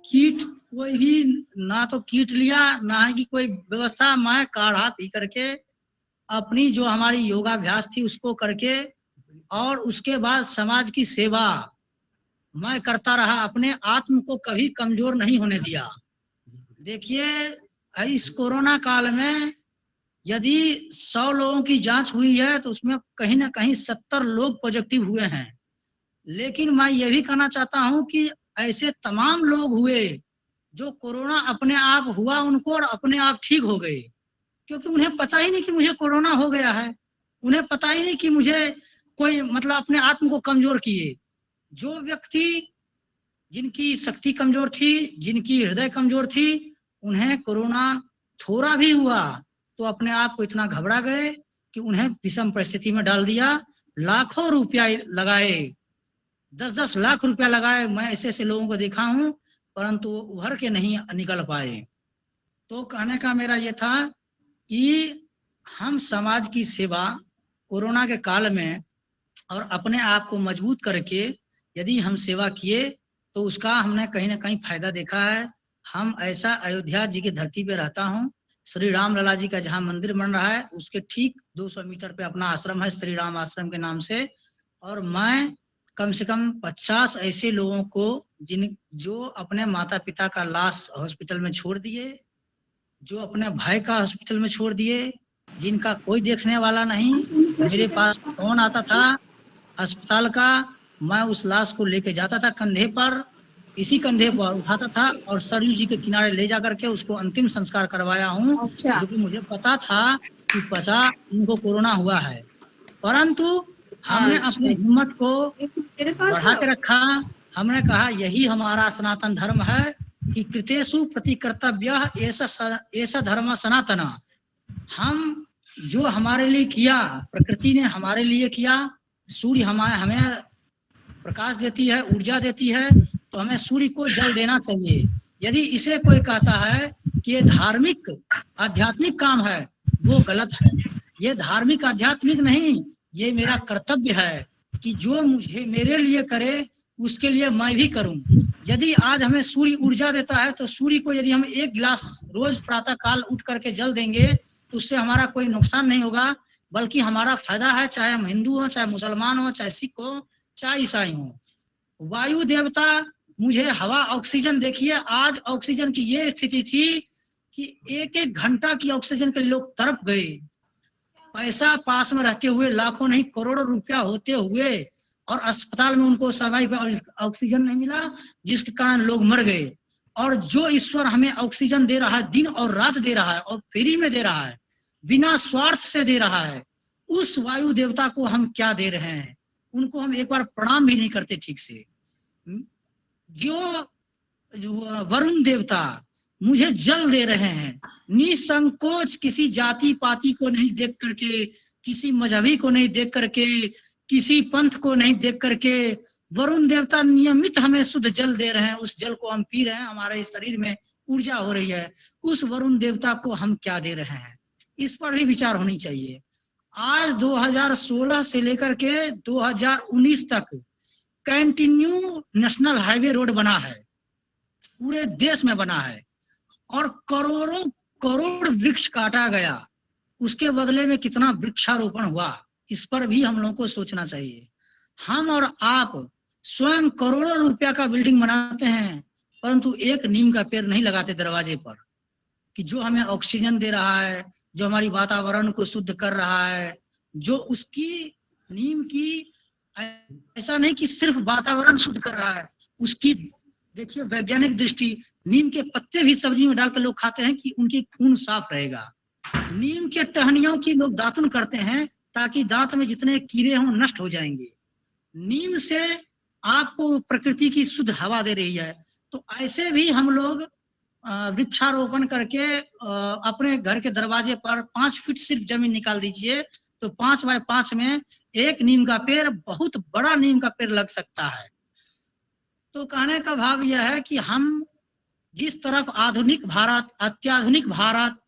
[SPEAKER 7] किट कोई भी ना तो किट लिया ना ही कोई व्यवस्था, मैं काढ़ा पी करके अपनी जो हमारी योगाभ्यास थी उसको करके और उसके बाद समाज की सेवा मैं करता रहा, अपने आत्म को कभी कमजोर नहीं होने दिया। देखिए, इस कोरोना काल में यदि 100 लोगों की जांच हुई है तो उसमें कहीं ना कहीं 70 लोग पॉजिटिव हुए हैं। लेकिन मैं ये भी कहना चाहता हूं कि ऐसे तमाम लोग हुए जो कोरोना अपने आप हुआ उनको और अपने आप ठीक हो गए, क्योंकि उन्हें पता ही नहीं कि मुझे कोरोना हो गया है, उन्हें पता ही नहीं कि मुझे कोई मतलब अपने आत्म को कमजोर किए। जो व्यक्ति जिनकी शक्ति कमजोर थी, जिनकी हृदय कमजोर थी, उन्हें कोरोना थोड़ा भी हुआ तो अपने आप को इतना घबरा गए कि उन्हें विषम परिस्थिति में डाल दिया। लाखों रुपया लगाए, 10-10 लाख रुपया लगाए, मैं ऐसे ऐसे लोगों को देखा हूं, परंतु वो उभर के नहीं निकल पाए। तो कहने का मेरा ये था कि हम समाज की सेवा कोरोना के काल में और अपने आप को मजबूत करके यदि हम सेवा किए तो उसका हमने कहीं ना कहीं फायदा देखा है। हम ऐसा अयोध्या जी की धरती पे रहता हूँ, श्री राम लला जी का जहाँ मंदिर बन रहा है उसके ठीक 200 मीटर पे अपना आश्रम है, श्री राम आश्रम के नाम से। और मैं कम से कम 50 ऐसे लोगों को जो अपने माता पिता का लाश हॉस्पिटल में छोड़ दिए, जो अपने भाई का हॉस्पिटल में छोड़ दिए, जिनका कोई देखने वाला नहीं। मेरे पास फोन आता था अस्पताल का, मैं उस लाश को लेके जाता था कंधे पर, इसी कंधे पर उठाता था और सरयू जी के किनारे ले जा करके उसको अंतिम संस्कार करवाया हूँ। जो कि मुझे पता था कि इनको कोरोना हुआ है, परंतु हमने अपनी हिम्मत को बढ़ा के रखा। हमने कहा यही हमारा सनातन धर्म है कि कृतेषु प्रतिकर्तव्य ऐसा धर्म सनातना। हम जो हमारे लिए किया, प्रकृति ने हमारे लिए किया, सूर्य हमें प्रकाश देती है, ऊर्जा देती है, तो हमें सूर्य को जल देना चाहिए। यदि इसे कोई कहता है कि ये धार्मिक आध्यात्मिक काम है, वो गलत है। ये धार्मिक आध्यात्मिक नहीं, ये मेरा कर्तव्य है कि जो मुझे मेरे लिए करे उसके लिए मैं भी करूं। यदि आज हमें सूर्य ऊर्जा देता है तो सूर्य को यदि हम 1 गिलास रोज प्रातः काल उठ करके जल देंगे तो उससे हमारा कोई नुकसान नहीं होगा, बल्कि हमारा फायदा है। चाहे हम हिंदू हो, चाहे मुसलमान हो, चाहे सिख हो, चाहे ईसाई हो। वायु देवता मुझे हवा ऑक्सीजन, देखिए आज ऑक्सीजन की ये स्थिति थी कि 1-1 घंटा की ऑक्सीजन के लिए लोग तड़प गए। पैसा पास में रहते हुए, लाखों नहीं करोड़ों रुपया होते हुए, और अस्पताल में उनको समय पर ऑक्सीजन नहीं मिला, जिसके कारण लोग मर गए। और जो ईश्वर हमें ऑक्सीजन दे रहा है, दिन और रात दे रहा है और फ्री में दे रहा है, बिना स्वार्थ से दे रहा है, उस वायु देवता को हम क्या दे रहे हैं? उनको हम एक बार प्रणाम भी नहीं करते ठीक से। जो वरुण देवता मुझे जल दे रहे हैं, निसंकोच, किसी जाति पाति को नहीं देख करके, किसी मजहबी को नहीं देख करके, किसी पंथ को नहीं देख करके, वरुण देवता नियमित हमें शुद्ध जल दे रहे हैं। उस जल को हम पी रहे हैं, हमारे शरीर में ऊर्जा हो रही है। उस वरुण देवता को हम क्या दे रहे हैं, इस पर भी विचार होनी चाहिए। आज 2016 से लेकर के 2019 तक कंटिन्यू नेशनल हाईवे रोड बना है, पूरे देश में बना है, और करोड़ों करोड़ वृक्ष काटा गया। उसके बदले में कितना वृक्षारोपण हुआ, इस पर भी हम लोगों को सोचना चाहिए। हम और आप स्वयं करोड़ों रुपया का बिल्डिंग बनाते हैं, परंतु एक नीम का पेड़ नहीं लगाते दरवाजे पर, कि जो हमें ऑक्सीजन दे रहा है, जो हमारी वातावरण को शुद्ध कर रहा है, जो उसकी नीम की, ऐसा नहीं कि सिर्फ वातावरण शुद्ध कर रहा है, उसकी देखिए वैज्ञानिक दृष्टि, नीम के पत्ते भी सब्जी में डालकर लोग खाते हैं कि उनकी खून साफ रहेगा। नीम के टहनियों की लोग दातुन करते हैं ताकि दांत में जितने कीड़े हों नष्ट हो जाएंगे। नीम से आपको प्रकृति की शुद्ध हवा दे रही है। तो ऐसे भी हम लोग वृक्षारोपण करके अपने घर के दरवाजे पर 5 फीट सिर्फ जमीन निकाल दीजिए, तो 5 बाय 5 में एक नीम का पेड़, बहुत बड़ा नीम का पेड़ लग सकता है। तो कहने का भाव यह है कि हम जिस तरफ आधुनिक भारत, अत्याधुनिक भारत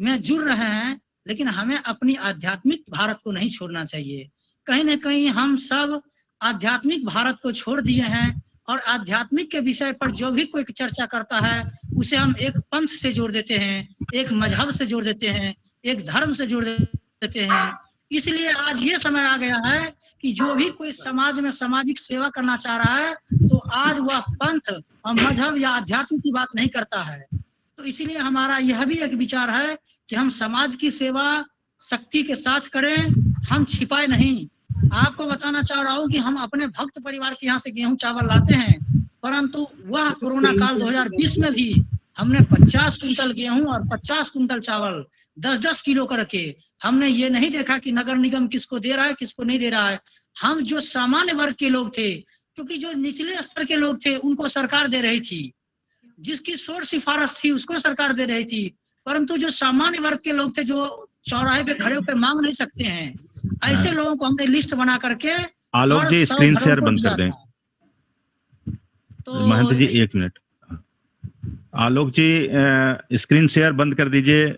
[SPEAKER 7] में जुड़ रहे हैं, लेकिन हमें अपनी आध्यात्मिक भारत को नहीं छोड़ना चाहिए। कहीं ना कहीं हम सब आध्यात्मिक भारत को छोड़ दिए हैं, और आध्यात्मिक के विषय पर जो भी कोई चर्चा करता है उसे हम एक पंथ से जोड़ देते हैं, एक मजहब से जोड़ देते हैं, एक धर्म से जोड़ देते हैं। इसलिए आज ये समय आ गया है कि जो भी कोई समाज में सामाजिक सेवा करना चाह रहा है, तो आज वह पंथ और मजहब या अध्यात्म की बात नहीं करता है। तो इसीलिए हमारा यह भी एक विचार है कि हम समाज की सेवा शक्ति के साथ करें, हम छिपाए नहीं। आपको बताना चाह रहा हूँ कि हम अपने भक्त परिवार के यहाँ से गेहूं चावल लाते हैं, परंतु वह कोरोना काल 2020 में भी हमने 50 कुंटल गेहूं और 50 कुंटल चावल 10-10 किलो करके, हमने ये नहीं देखा कि नगर निगम किसको दे रहा है किसको नहीं दे रहा है। हम जो सामान्य वर्ग के लोग थे, क्योंकि जो निचले स्तर के लोग थे उनको सरकार दे रही थी, जिसकी शोर सिफारिश थी उसको सरकार दे रही थी, परंतु जो सामान्य वर्ग के लोग थे जो चौराहे पे खड़े होकर मांग नहीं सकते हैं, ऐसे लोगों को हमने लिस्ट बना करके
[SPEAKER 1] आलोक जी स्क्रीन शेयर बंद कर दें।
[SPEAKER 7] तो
[SPEAKER 1] महंत जी 1 मिनट, आलोक जी स्क्रीन शेयर बंद कर दीजिए।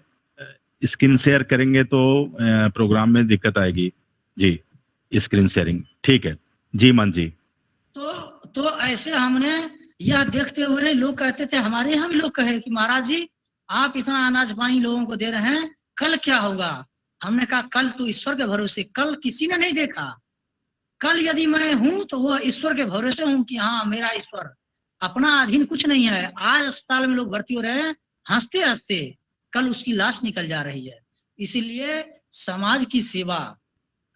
[SPEAKER 1] स्क्रीन शेयर करेंगे तो प्रोग्राम में दिक्कत आएगी जी। स्क्रीन शेयरिंग ठीक है जी मन जी।
[SPEAKER 7] तो ऐसे हमने यह देखते हुए लोग कहते थे, हमारे यहाँ भी लोग कहे कि महाराज जी आप इतना अनाज पानी लोगों को दे रहे हैं, कल क्या होगा। हमने कहा कल तो ईश्वर के भरोसे, कल किसी ने नहीं देखा। कल यदि मैं हूं तो वह ईश्वर के भरोसे हूं कि हाँ मेरा ईश्वर, अपना अधीन कुछ नहीं है। आज अस्पताल में लोग भर्ती हो रहे हैं हंसते हंसते, कल उसकी लाश निकल जा रही है। इसीलिए समाज की सेवा,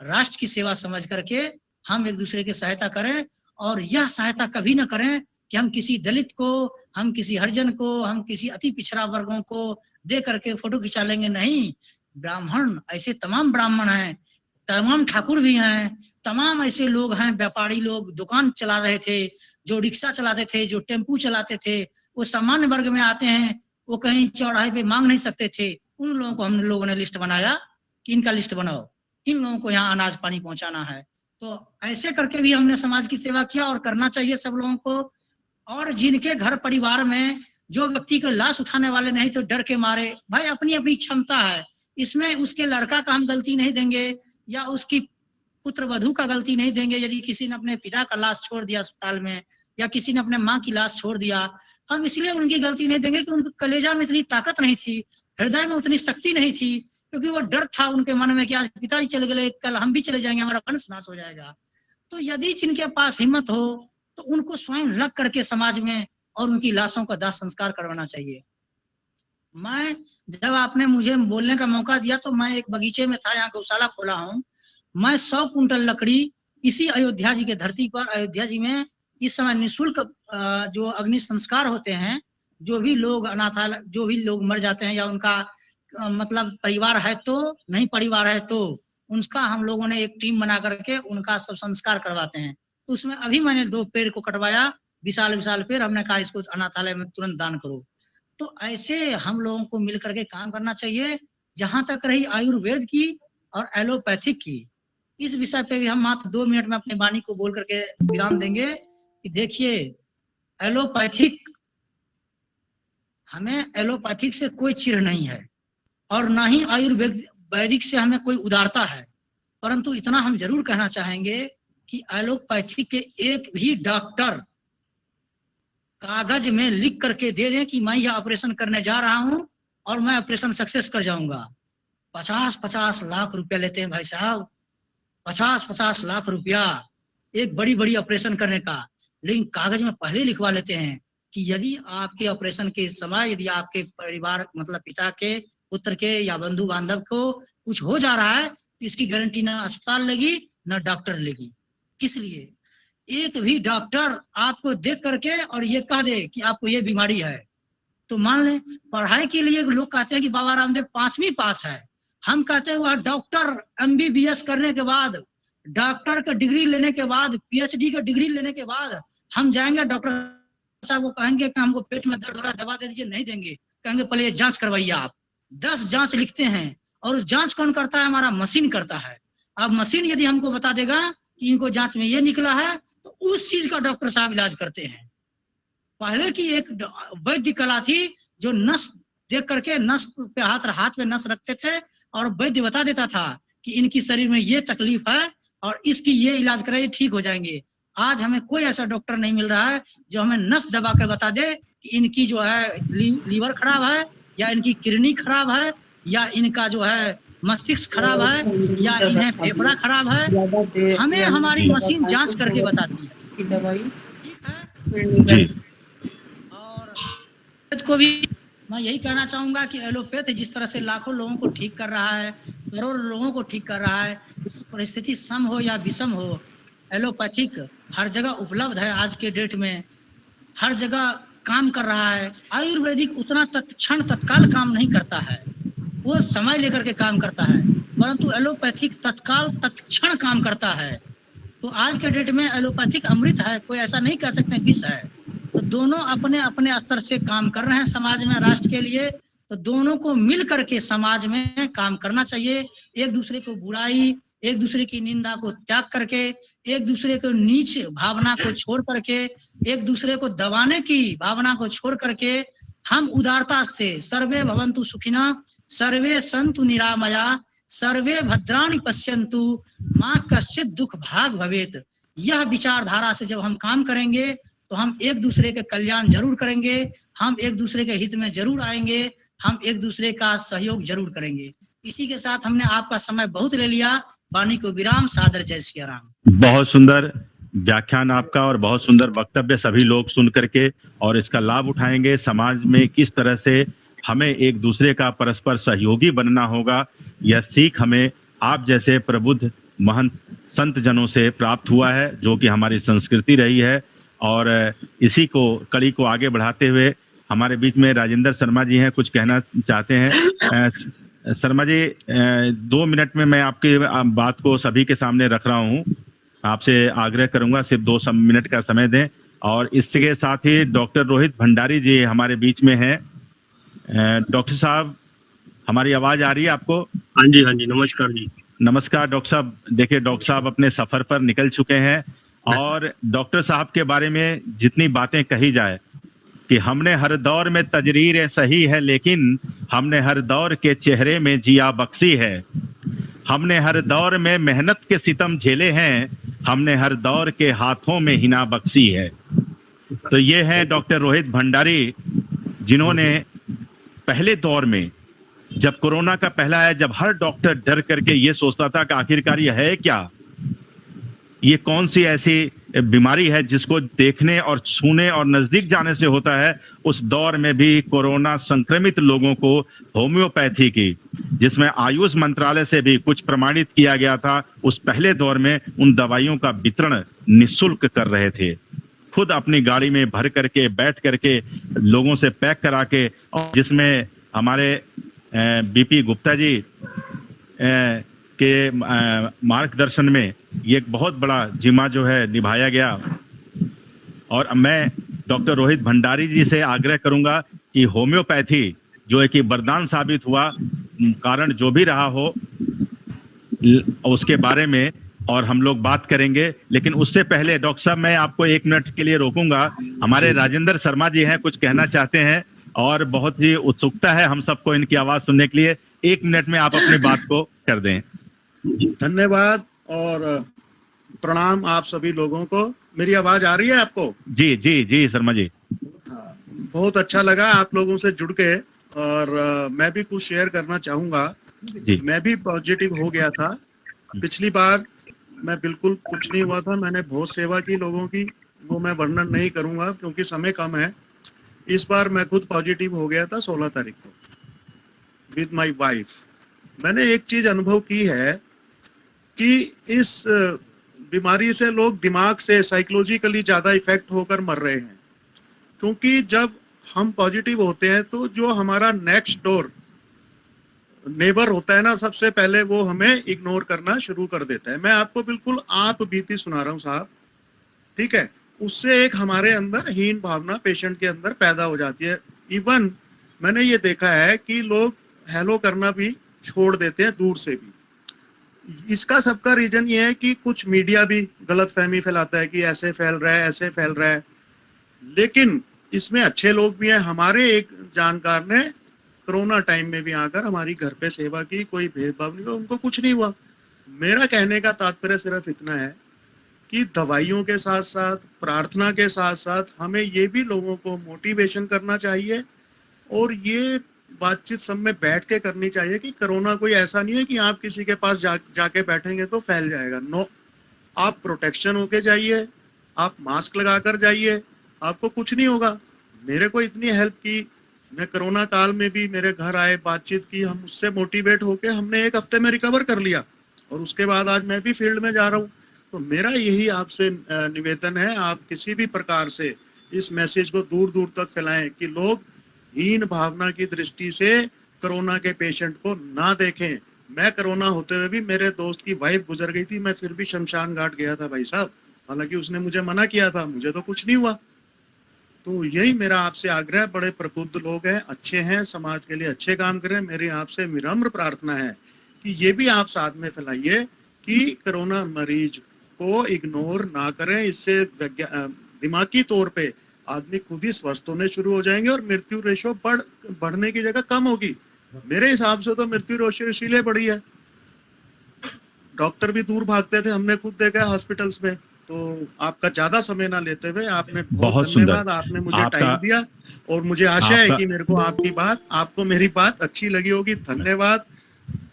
[SPEAKER 7] राष्ट्र की सेवा समझ करके हम एक दूसरे की सहायता करें, और यह सहायता कभी न करें कि हम किसी दलित को, हम किसी हरिजन को, हम किसी अति पिछड़ा वर्गों को दे करके फोटो खिंचा लेंगे। नहीं, ब्राह्मण, ऐसे तमाम ब्राह्मण हैं, तमाम ठाकुर भी हैं, तमाम ऐसे लोग हैं, व्यापारी लोग दुकान चला रहे थे, जो रिक्शा चलाते थे, जो टेम्पू चलाते थे, वो सामान्य वर्ग में आते हैं, वो कहीं चौराहे पे मांग नहीं सकते थे। उन लोगों को हम लोगों ने लिस्ट बनाया कि इनका लिस्ट बनाओ, इन लोगों को यहाँ अनाज पानी पहुंचाना है। तो ऐसे करके भी हमने समाज की सेवा किया, और करना चाहिए सब लोगों को। और जिनके घर परिवार में जो व्यक्ति को लाश उठाने वाले नहीं तो डर के मारे, भाई अपनी अपनी क्षमता है, इसमें उसके लड़का का हम गलती नहीं देंगे या उसकी पुत्र वधू का गलती नहीं देंगे। यदि किसी ने अपने पिता का लाश छोड़ दिया अस्पताल में, या किसी ने अपने माँ की लाश छोड़ दिया, हम इसलिए उनकी गलती नहीं देंगे कि उनके कलेजा में इतनी ताकत नहीं थी, हृदय में उतनी शक्ति नहीं थी, क्योंकि वो डर था उनके मन में कि आज पिताजी चले गए, कल हम भी चले जाएंगे, हमारा वंश नाश हो जाएगा। तो यदि जिनके पास हिम्मत हो तो उनको स्वयं लग करके समाज में और उनकी लाशों का दाह संस्कार करवाना चाहिए। मैं, जब आपने मुझे बोलने का मौका दिया तो मैं एक बगीचे में था, यहाँ गौशाला खोला हूँ। मैं 100 कुंटल लकड़ी इसी अयोध्या जी के धरती पर, अयोध्या जी में इस समय निःशुल्क जो अग्नि संस्कार होते हैं, जो भी लोग अनाथालय, जो भी लोग मर जाते हैं या उनका मतलब परिवार है तो नहीं, परिवार है तो उनका हम लोगों ने एक टीम बना करके उनका सब संस्कार करवाते हैं। तो उसमें अभी मैंने 2 पेड़ को कटवाया, विशाल विशाल पेड़, हमने कहा इसको अनाथालय में तुरंत दान करो। तो ऐसे हम लोगों को मिल करके काम करना चाहिए। जहां तक रही आयुर्वेद की और एलोपैथिक की, इस विषय पे भी हम मात्र 2 मिनट में अपने वाणी को बोल करके विराम देंगे कि देखिए, एलोपैथिक, हमें एलोपैथिक से कोई चिढ़ नहीं है और ना ही आयुर्वेदिक से हमें कोई उदारता है, परंतु इतना हम जरूर कहना चाहेंगे कि एलोपैथिक के एक भी डॉक्टर कागज में लिख करके दे दें कि मैं यह ऑपरेशन करने जा रहा हूं और मैं ऑपरेशन सक्सेस कर जाऊंगा, 50-50 लाख रुपया लेते हैं भाई साहब, 50-50 लाख रुपया एक बड़ी बड़ी ऑपरेशन करने का। लेकिन कागज में पहले लिखवा लेते हैं कि यदि आपके ऑपरेशन के समय यदि आपके परिवार मतलब पिता के, पुत्र के या बंधु बांधव को कुछ हो जा रहा है तो इसकी गारंटी ना अस्पताल लेगी ना डॉक्टर लेगी। किस लिए? एक भी डॉक्टर आपको देख करके और ये कह दे कि आपको ये बीमारी है तो मान लें। पढ़ाई के लिए लोग कहते हैं कि बाबा रामदेव 5वीं पास है, हम कहते हैं वह डॉक्टर MBBS करने के बाद, डॉक्टर का डिग्री लेने के बाद, PhD का डिग्री लेने के बाद हम जाएंगे डॉक्टर साहब को कहेंगे कि हमको पेट में दर्द हो रहा है दवा दे दीजिए, नहीं देंगे, कहेंगे पहले ये जांच करवाइए आप। 10 जांच लिखते हैं और उस जांच कौन करता है? हमारा मशीन करता है। अब मशीन यदि हमको बता देगा कि इनको जांच में ये निकला है तो उस चीज का डॉक्टर साहब इलाज करते हैं। पहले की एक वैद्य कला थी जो नस देख करके नस पे हाथ पे नस रखते थे और वैद्य बता देता था कि इनकी शरीर में ये तकलीफ है और इसकी ये इलाज कराइए, ठीक हो जाएंगे। आज हमें कोई ऐसा डॉक्टर नहीं मिल रहा है जो हमें नस दबा कर बता दे कि इनकी जो है लीवर खराब है या इनकी किडनी खराब है या इनका जो है मस्तिष्क खराब है या इन्हें फेफड़ा खराब है। हमें हमारी मशीन जांच करके बताती है। और को भी मैं यही कहना चाहूंगा कि एलोपैथ जिस तरह से लाखों लोगों को ठीक कर रहा है, करोड़ों लोगों को ठीक कर रहा है, परिस्थिति सम हो या विषम हो, एलोपैथिक हर जगह उपलब्ध है। आज के डेट में हर जगह काम कर रहा है। आयुर्वेदिक उतना तत्क्षण तत्काल काम नहीं करता है, वो समय लेकर के काम करता है, परंतु एलोपैथिक तत्काल तत्क्षण काम करता है। तो आज के डेट में एलोपैथिक अमृत है, कोई ऐसा नहीं कह सकते विष है। तो दोनों अपने अपने स्तर से काम कर रहे हैं समाज में, राष्ट्र के लिए। तो दोनों को मिल करके समाज में काम करना चाहिए। एक दूसरे को बुराई, एक दूसरे की निंदा को त्याग करके, एक दूसरे को नीच भावना को छोड़ करके, एक दूसरे को दबाने की भावना को छोड़ करके हम उदारता से सर्वे भवन्तु सुखिना, सर्वे सन्तु निरामया, सर्वे भद्राणि पश्यन्तु, माँ कश्चित दुख भाग भवेत। यह विचारधारा से जब हम काम करेंगे तो हम एक दूसरे के कल्याण जरूर करेंगे, हम एक दूसरे के हित में जरूर आएंगे, हम एक दूसरे का सहयोग जरूर करेंगे। इसी के साथ हमने आपका समय बहुत ले लिया। वाणी को विराम। सादर जय सिया राम।
[SPEAKER 1] बहुत सुंदर व्याख्यान आपका और बहुत सुंदर वक्तव्य सभी लोग सुन करके और इसका लाभ उठाएंगे। समाज में किस तरह से हमें एक दूसरे का परस्पर सहयोगी बनना होगा, यह सीख हमें आप जैसे प्रबुद्ध महंत संत जनों से प्राप्त हुआ है, जो कि हमारी संस्कृति रही है। और इसी को कड़ी को आगे बढ़ाते हुए हमारे बीच में राजेंद्र शर्मा जी हैं, कुछ कहना चाहते हैं। शर्मा जी, 2 मिनट में मैं आपकी बात को सभी के सामने रख रहा हूं। आपसे आग्रह करूंगा सिर्फ 2 मिनट का समय दें। और इसके साथ ही डॉक्टर रोहित भंडारी जी हमारे बीच में हैं। डॉक्टर साहब, हमारी आवाज आ रही है आपको?
[SPEAKER 8] हाँ जी, नमस्कार जी।
[SPEAKER 1] नमस्कार डॉक्टर साहब। देखिए, डॉक्टर साहब अपने सफर पर निकल चुके हैं और डॉक्टर साहब के बारे में जितनी बातें कही जाए कि हमने हर दौर में तजरीर सही है, लेकिन हमने हर दौर के चेहरे में जिया बख्शी है। हमने हर दौर में मेहनत के सितम झेले हैं, हमने हर दौर के हाथों में हिना बख्शी है। तो ये है डॉक्टर रोहित भंडारी, जिन्होंने पहले दौर में जब कोरोना का पहला है, जब हर डॉक्टर डर करके ये सोचता था कि आखिरकार ये है क्या, ये कौन सी ऐसी बीमारी है जिसको देखने और छूने और नजदीक जाने से होता है, उस दौर में भी कोरोना संक्रमित लोगों को होम्योपैथी की, जिसमें आयुष मंत्रालय से भी कुछ प्रमाणित किया गया था, उस पहले दौर में उन दवाइयों का वितरण निःशुल्क कर रहे थे। खुद अपनी गाड़ी में भर करके बैठ करके लोगों से पैक करा के, और जिसमें हमारे बीपी गुप्ता जी के मार्गदर्शन में ये एक बहुत बड़ा जिम्मा जो है निभाया गया। और मैं डॉक्टर रोहित भंडारी जी से आग्रह करूंगा कि होम्योपैथी जो है कि वरदान साबित हुआ, कारण जो भी रहा हो उसके बारे में और हम लोग बात करेंगे। लेकिन उससे पहले डॉक्टर साहब, मैं आपको 1 मिनट के लिए रोकूंगा। हमारे राजेंद्र शर्मा जी हैं, कुछ कहना चाहते हैं और बहुत ही उत्सुकता है हम सबको इनकी आवाज सुनने के लिए। 1 मिनट में आप अपनी बात को कर दें।
[SPEAKER 4] धन्यवाद और प्रणाम आप सभी लोगों को। मेरी आवाज आ रही है आपको?
[SPEAKER 1] जी जी जी शर्मा जी।
[SPEAKER 4] बहुत अच्छा लगा आप लोगों से जुड़ के, और मैं भी कुछ शेयर करना चाहूंगा। मैं भी पॉजिटिव हो गया था। पिछली बार मैं बिल्कुल कुछ नहीं हुआ था, मैंने बहुत सेवा की लोगों की, वो मैं वर्णन नहीं करूंगा क्योंकि समय कम है। इस बार मैं खुद पॉजिटिव हो गया था 16 तारीख को विद माय वाइफ। मैंने एक चीज अनुभव की है कि इस बीमारी से लोग दिमाग से साइकोलॉजिकली ज्यादा इफेक्ट होकर मर रहे हैं, क्योंकि जब हम पॉजिटिव होते हैं तो जो हमारा नेक्स्ट डोर नेबर होता है ना, सबसे पहले वो हमें इग्नोर करना शुरू कर देता है। मैं आपको बिल्कुल आप बीती सुना रहा हूँ साहब, ठीक है? उससे एक हमारे अंदर हीन भावना पेशेंट के अंदर पैदा हो जाती है। इवन मैंने ये देखा है कि लोग हेलो करना भी छोड़ देते हैं दूर से भी। इसका सबका रीजन ये है कि कुछ मीडिया भी गलत फहमी फैलाता है कि ऐसे फैल रहा है, ऐसे फैल रहा है, लेकिन इसमें अच्छे लोग भी हैं। हमारे एक जानकार ने कोरोना टाइम में भी आकर हमारी घर पे सेवा की, कोई भेदभाव नहीं हुआ, उनको कुछ नहीं हुआ। मेरा कहने का तात्पर्य सिर्फ इतना है कि दवाइयों के साथ साथ, प्रार्थना के साथ साथ हमें ये भी लोगों को मोटिवेशन करना चाहिए और ये बातचीत सब में बैठ के करनी चाहिए कि कोरोना कोई ऐसा नहीं है कि आप किसी के पास जाके बैठेंगे तो फैल जाएगा। नो, आप प्रोटेक्शन होके जाइए, आप मास्क लगा कर जाइए, आपको कुछ नहीं होगा। मेरे को इतनी हेल्प की मैं कोरोना काल में भी मेरे घर आए, बातचीत की, हम उससे मोटिवेट होके हमने 1 हफ्ते में रिकवर कर लिया और उसके बाद आज मैं भी फील्ड में जा रहा हूँ। तो मेरा यही आपसे निवेदन है, आप किसी भी प्रकार से इस मैसेज को दूर दूर तक फैलाएं कि लोग हीन भावना की दृष्टि से कोरोना के पेशेंट को ना देखें। मैं कोरोना होते हुए भी, मेरे दोस्त की वाइफ गुजर गई थी, मैं फिर भी शमशान घाट गया था भाई साहब, हालांकि उसने मुझे मना किया था, मुझे तो कुछ नहीं हुआ। तो यही मेरा आपसे आग्रह, बड़े प्रबुद्ध लोग हैं, अच्छे हैं, समाज के लिए अच्छे काम करें। मेरी आपसे विनम्र प्रार्थना है कि ये भी आप साथ में फैलाइए कि कोरोना मरीज को इग्नोर ना करें। इससे दिमागी तौर पे आदमी खुद ही स्वस्थ होने शुरू हो जाएंगे और मृत्यु रेशो बढ़ने की जगह कम होगी। मेरे हिसाब से तो मृत्यु रेशो इसीलिए बढ़ी है, डॉक्टर भी दूर भागते थे, हमने खुद देखा है हॉस्पिटल्स में। तो आपका ज्यादा समय ना लेते हुए, आपने बहुत धन्यवाद, आपने मुझे टाइम दिया और मुझे आशा है कि मेरे को आपको मेरी बात अच्छी लगी होगी। धन्यवाद,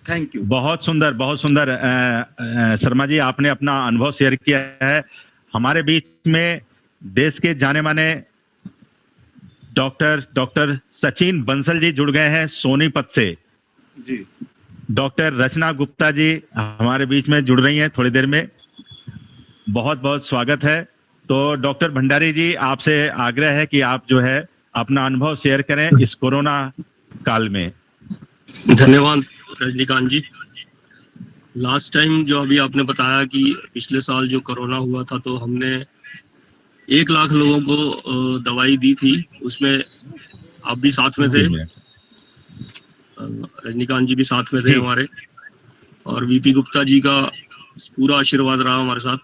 [SPEAKER 4] थैंक यू।
[SPEAKER 1] बहुत सुंदर, बहुत सुंदर। शर्मा जी, आपने अपना अनुभव शेयर किया है। हमारे बीच में देश के जाने माने डॉक्टर सचिन बंसल जी जुड़ गए हैं सोनीपत से
[SPEAKER 4] जी।
[SPEAKER 1] डॉक्टर रचना गुप्ता जी हमारे बीच में जुड़ रही हैं थोड़ी देर में, बहुत बहुत स्वागत है। तो डॉक्टर भंडारी जी, आपसे आग्रह है कि आप जो है अपना अनुभव शेयर करें इस कोरोना काल में।
[SPEAKER 8] धन्यवाद रजनीकांत जी। लास्ट टाइम जो अभी आपने बताया कि पिछले साल जो कोरोना हुआ था, तो हमने 1 लाख लोगों को दवाई दी थी, उसमें आप भी साथ में थे, रजनीकांत जी भी साथ में थे हमारे, और वीपी गुप्ता जी का पूरा आशीर्वाद रहा हमारे साथ,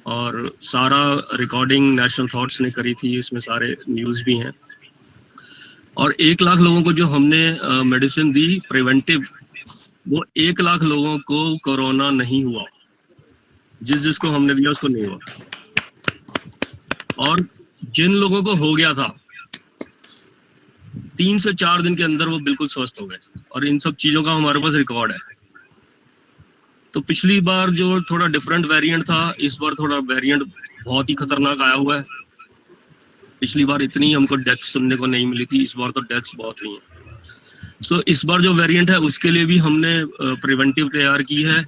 [SPEAKER 8] और सारा रिकॉर्डिंग नेशनल थॉट्स ने करी थी, इसमें सारे न्यूज़ भी हैं। और 1 लाख लोगों को जो हमने मेडिसिन दी प्रिवेंटिव, वो 1 लाख लोगों को कोरोना नहीं हुआ, जिसको हमने दिया उसको नहीं हुआ। और जिन लोगों को हो गया था 3 से 4 दिन के अंदर वो बिल्कुल स्वस्थ हो गए, और इन सब चीजों का हमारे पास रिकॉर्ड है। तो पिछली बार जो थोड़ा डिफरेंट वेरिएंट था, इस बार थोड़ा वेरिएंट बहुत ही खतरनाक आया हुआ है। पिछली बार इतनी हमको डेथ्स सुनने को नहीं मिली थी, इस बार तो डेथ्स बहुत हुई हैं। सो इस बार जो वेरिएंट है उसके लिए भी हमने प्रिवेंटिव तैयार की है,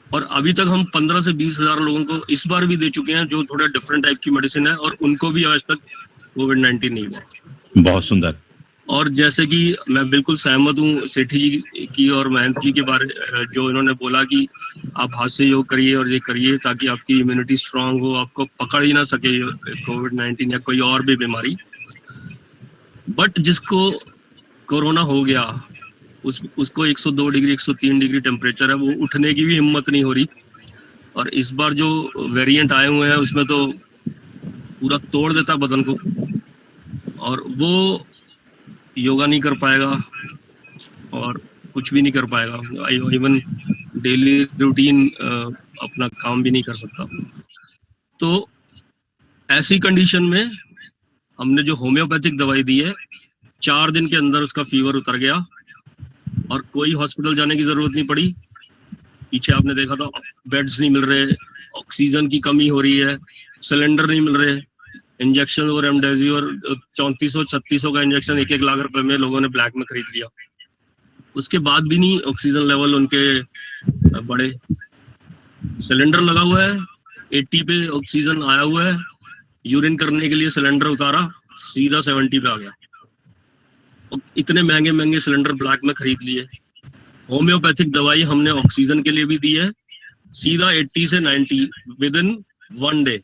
[SPEAKER 8] और अभी तक हम 15 से 20 हजार लोगों को इस बार भी दे चुके हैं, जो थोड़ा डिफरेंट टाइप की मेडिसिन है, और उनको भी आज तक कोविड-19 नहीं हुआ।
[SPEAKER 1] बहुत सुंदर।
[SPEAKER 8] और जैसे कि मैं बिल्कुल सहमत हूँ सेठी जी की और महंत जी के बारे, जो इन्होंने बोला कि आप हाथ से योग करिए और ये करिए ताकि आपकी इम्यूनिटी स्ट्रांग हो, आपको पकड़ ही ना सके कोविड-19 या कोई और भी बीमारी। बट जिसको कोरोना हो गया, उसको 102 डिग्री 103 डिग्री टेम्परेचर है, वो उठने की भी हिम्मत नहीं हो रही। और इस बार जो वेरिएंट आए हुए हैं उसमें तो पूरा तोड़ देता बदन को, और वो योगा नहीं कर पाएगा और कुछ भी नहीं कर पाएगा, इवन डेली रूटीन अपना काम भी नहीं कर सकता। तो ऐसी कंडीशन में हमने जो होम्योपैथिक दवाई दी है, 4 दिन के अंदर उसका फीवर उतर गया और कोई हॉस्पिटल जाने की जरूरत नहीं पड़ी। पीछे आपने देखा था बेड्स नहीं मिल रहे, ऑक्सीजन की कमी हो रही है, सिलेंडर नहीं मिल रहे, इंजेक्शन और रेमडेसिविर 3400-3600 का इंजेक्शन 1-1 लाख रुपए में लोगों ने ब्लैक में खरीद लिया। उसके बाद भी नहीं ऑक्सीजन लेवल उनके बढ़े। सिलेंडर लगा हुआ है, 80 पे ऑक्सीजन आया हुआ है, यूरिन करने के लिए सिलेंडर उतारा, सीधा 70 पे आ गया। इतने महंगे महंगे सिलेंडर ब्लैक में खरीद लिए। होम्योपैथिक दवाई हमने ऑक्सीजन के लिए भी दी है, सीधा 80 से 90 विद इन 1 डे।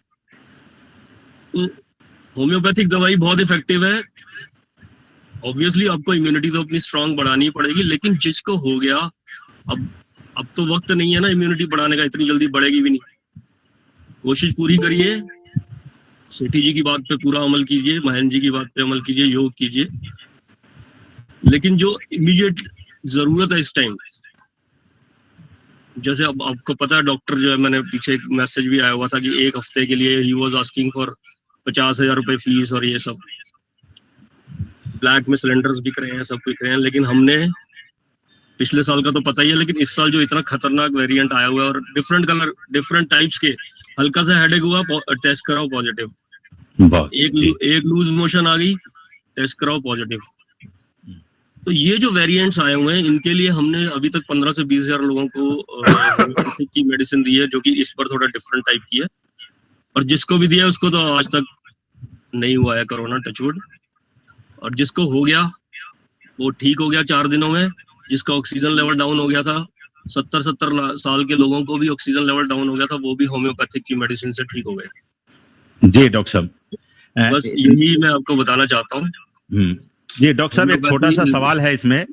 [SPEAKER 8] तो होम्योपैथिक दवाई बहुत इफेक्टिव है। ऑब्वियसली आपको इम्यूनिटी तो अपनी स्ट्रांग बढ़ानी पड़ेगी, लेकिन जिसको हो गया, अब तो वक्त नहीं है ना इम्यूनिटी बढ़ाने का, इतनी जल्दी बढ़ेगी भी नहीं। कोशिश पूरी करिए, सेठी जी की बात पे पूरा अमल कीजिए, महेंद्र जी की बात पे अमल कीजिए, योग कीजिए। लेकिन जो इमीडिएट जरूरत है इस टाइम, जैसे अब आपको पता है डॉक्टर जो है, मैंने पीछे एक मैसेज भी आया हुआ था कि 1 हफ्ते के लिए ही वाज आस्किंग फॉर 50,000 रुपए फीस, और ये सब ब्लैक में सिलेंडर्स बिक रहे हैं, सब बिक रहे हैं। लेकिन हमने पिछले साल का तो पता ही है, लेकिन इस साल जो इतना खतरनाक वेरिएंट आया हुआ है और डिफरेंट कलर डिफरेंट टाइप्स के, हल्का सा हेडेक हुआ टेस्ट कराओ पॉजिटिव, एक लूज मोशन आ गई टेस्ट कराओ पॉजिटिव। तो ये जो वेरिएंट्स आए हुए हैं इनके लिए हमने अभी तक 15 से 20 हजार लोगों को होम्योपैथिक की मेडिसिन दी है, जो कि इस पर थोड़ा डिफरेंट टाइप की है। और जिसको भी दिया उसको तो आज तक नहीं हुआ है कोरोना, टचवुड। और जिसको हो गया वो ठीक हो गया 4 दिनों में। जिसका ऑक्सीजन लेवल डाउन हो गया था, 70 साल के लोगों को भी ऑक्सीजन लेवल डाउन हो गया था, वो भी होम्योपैथिक की मेडिसिन से ठीक हो गए।
[SPEAKER 1] जी डॉक्टर साहब,
[SPEAKER 8] बस यही मैं आपको बताना चाहता हूँ।
[SPEAKER 1] जी डॉक्टर साहब, एक छोटा सा सवाल है इसमें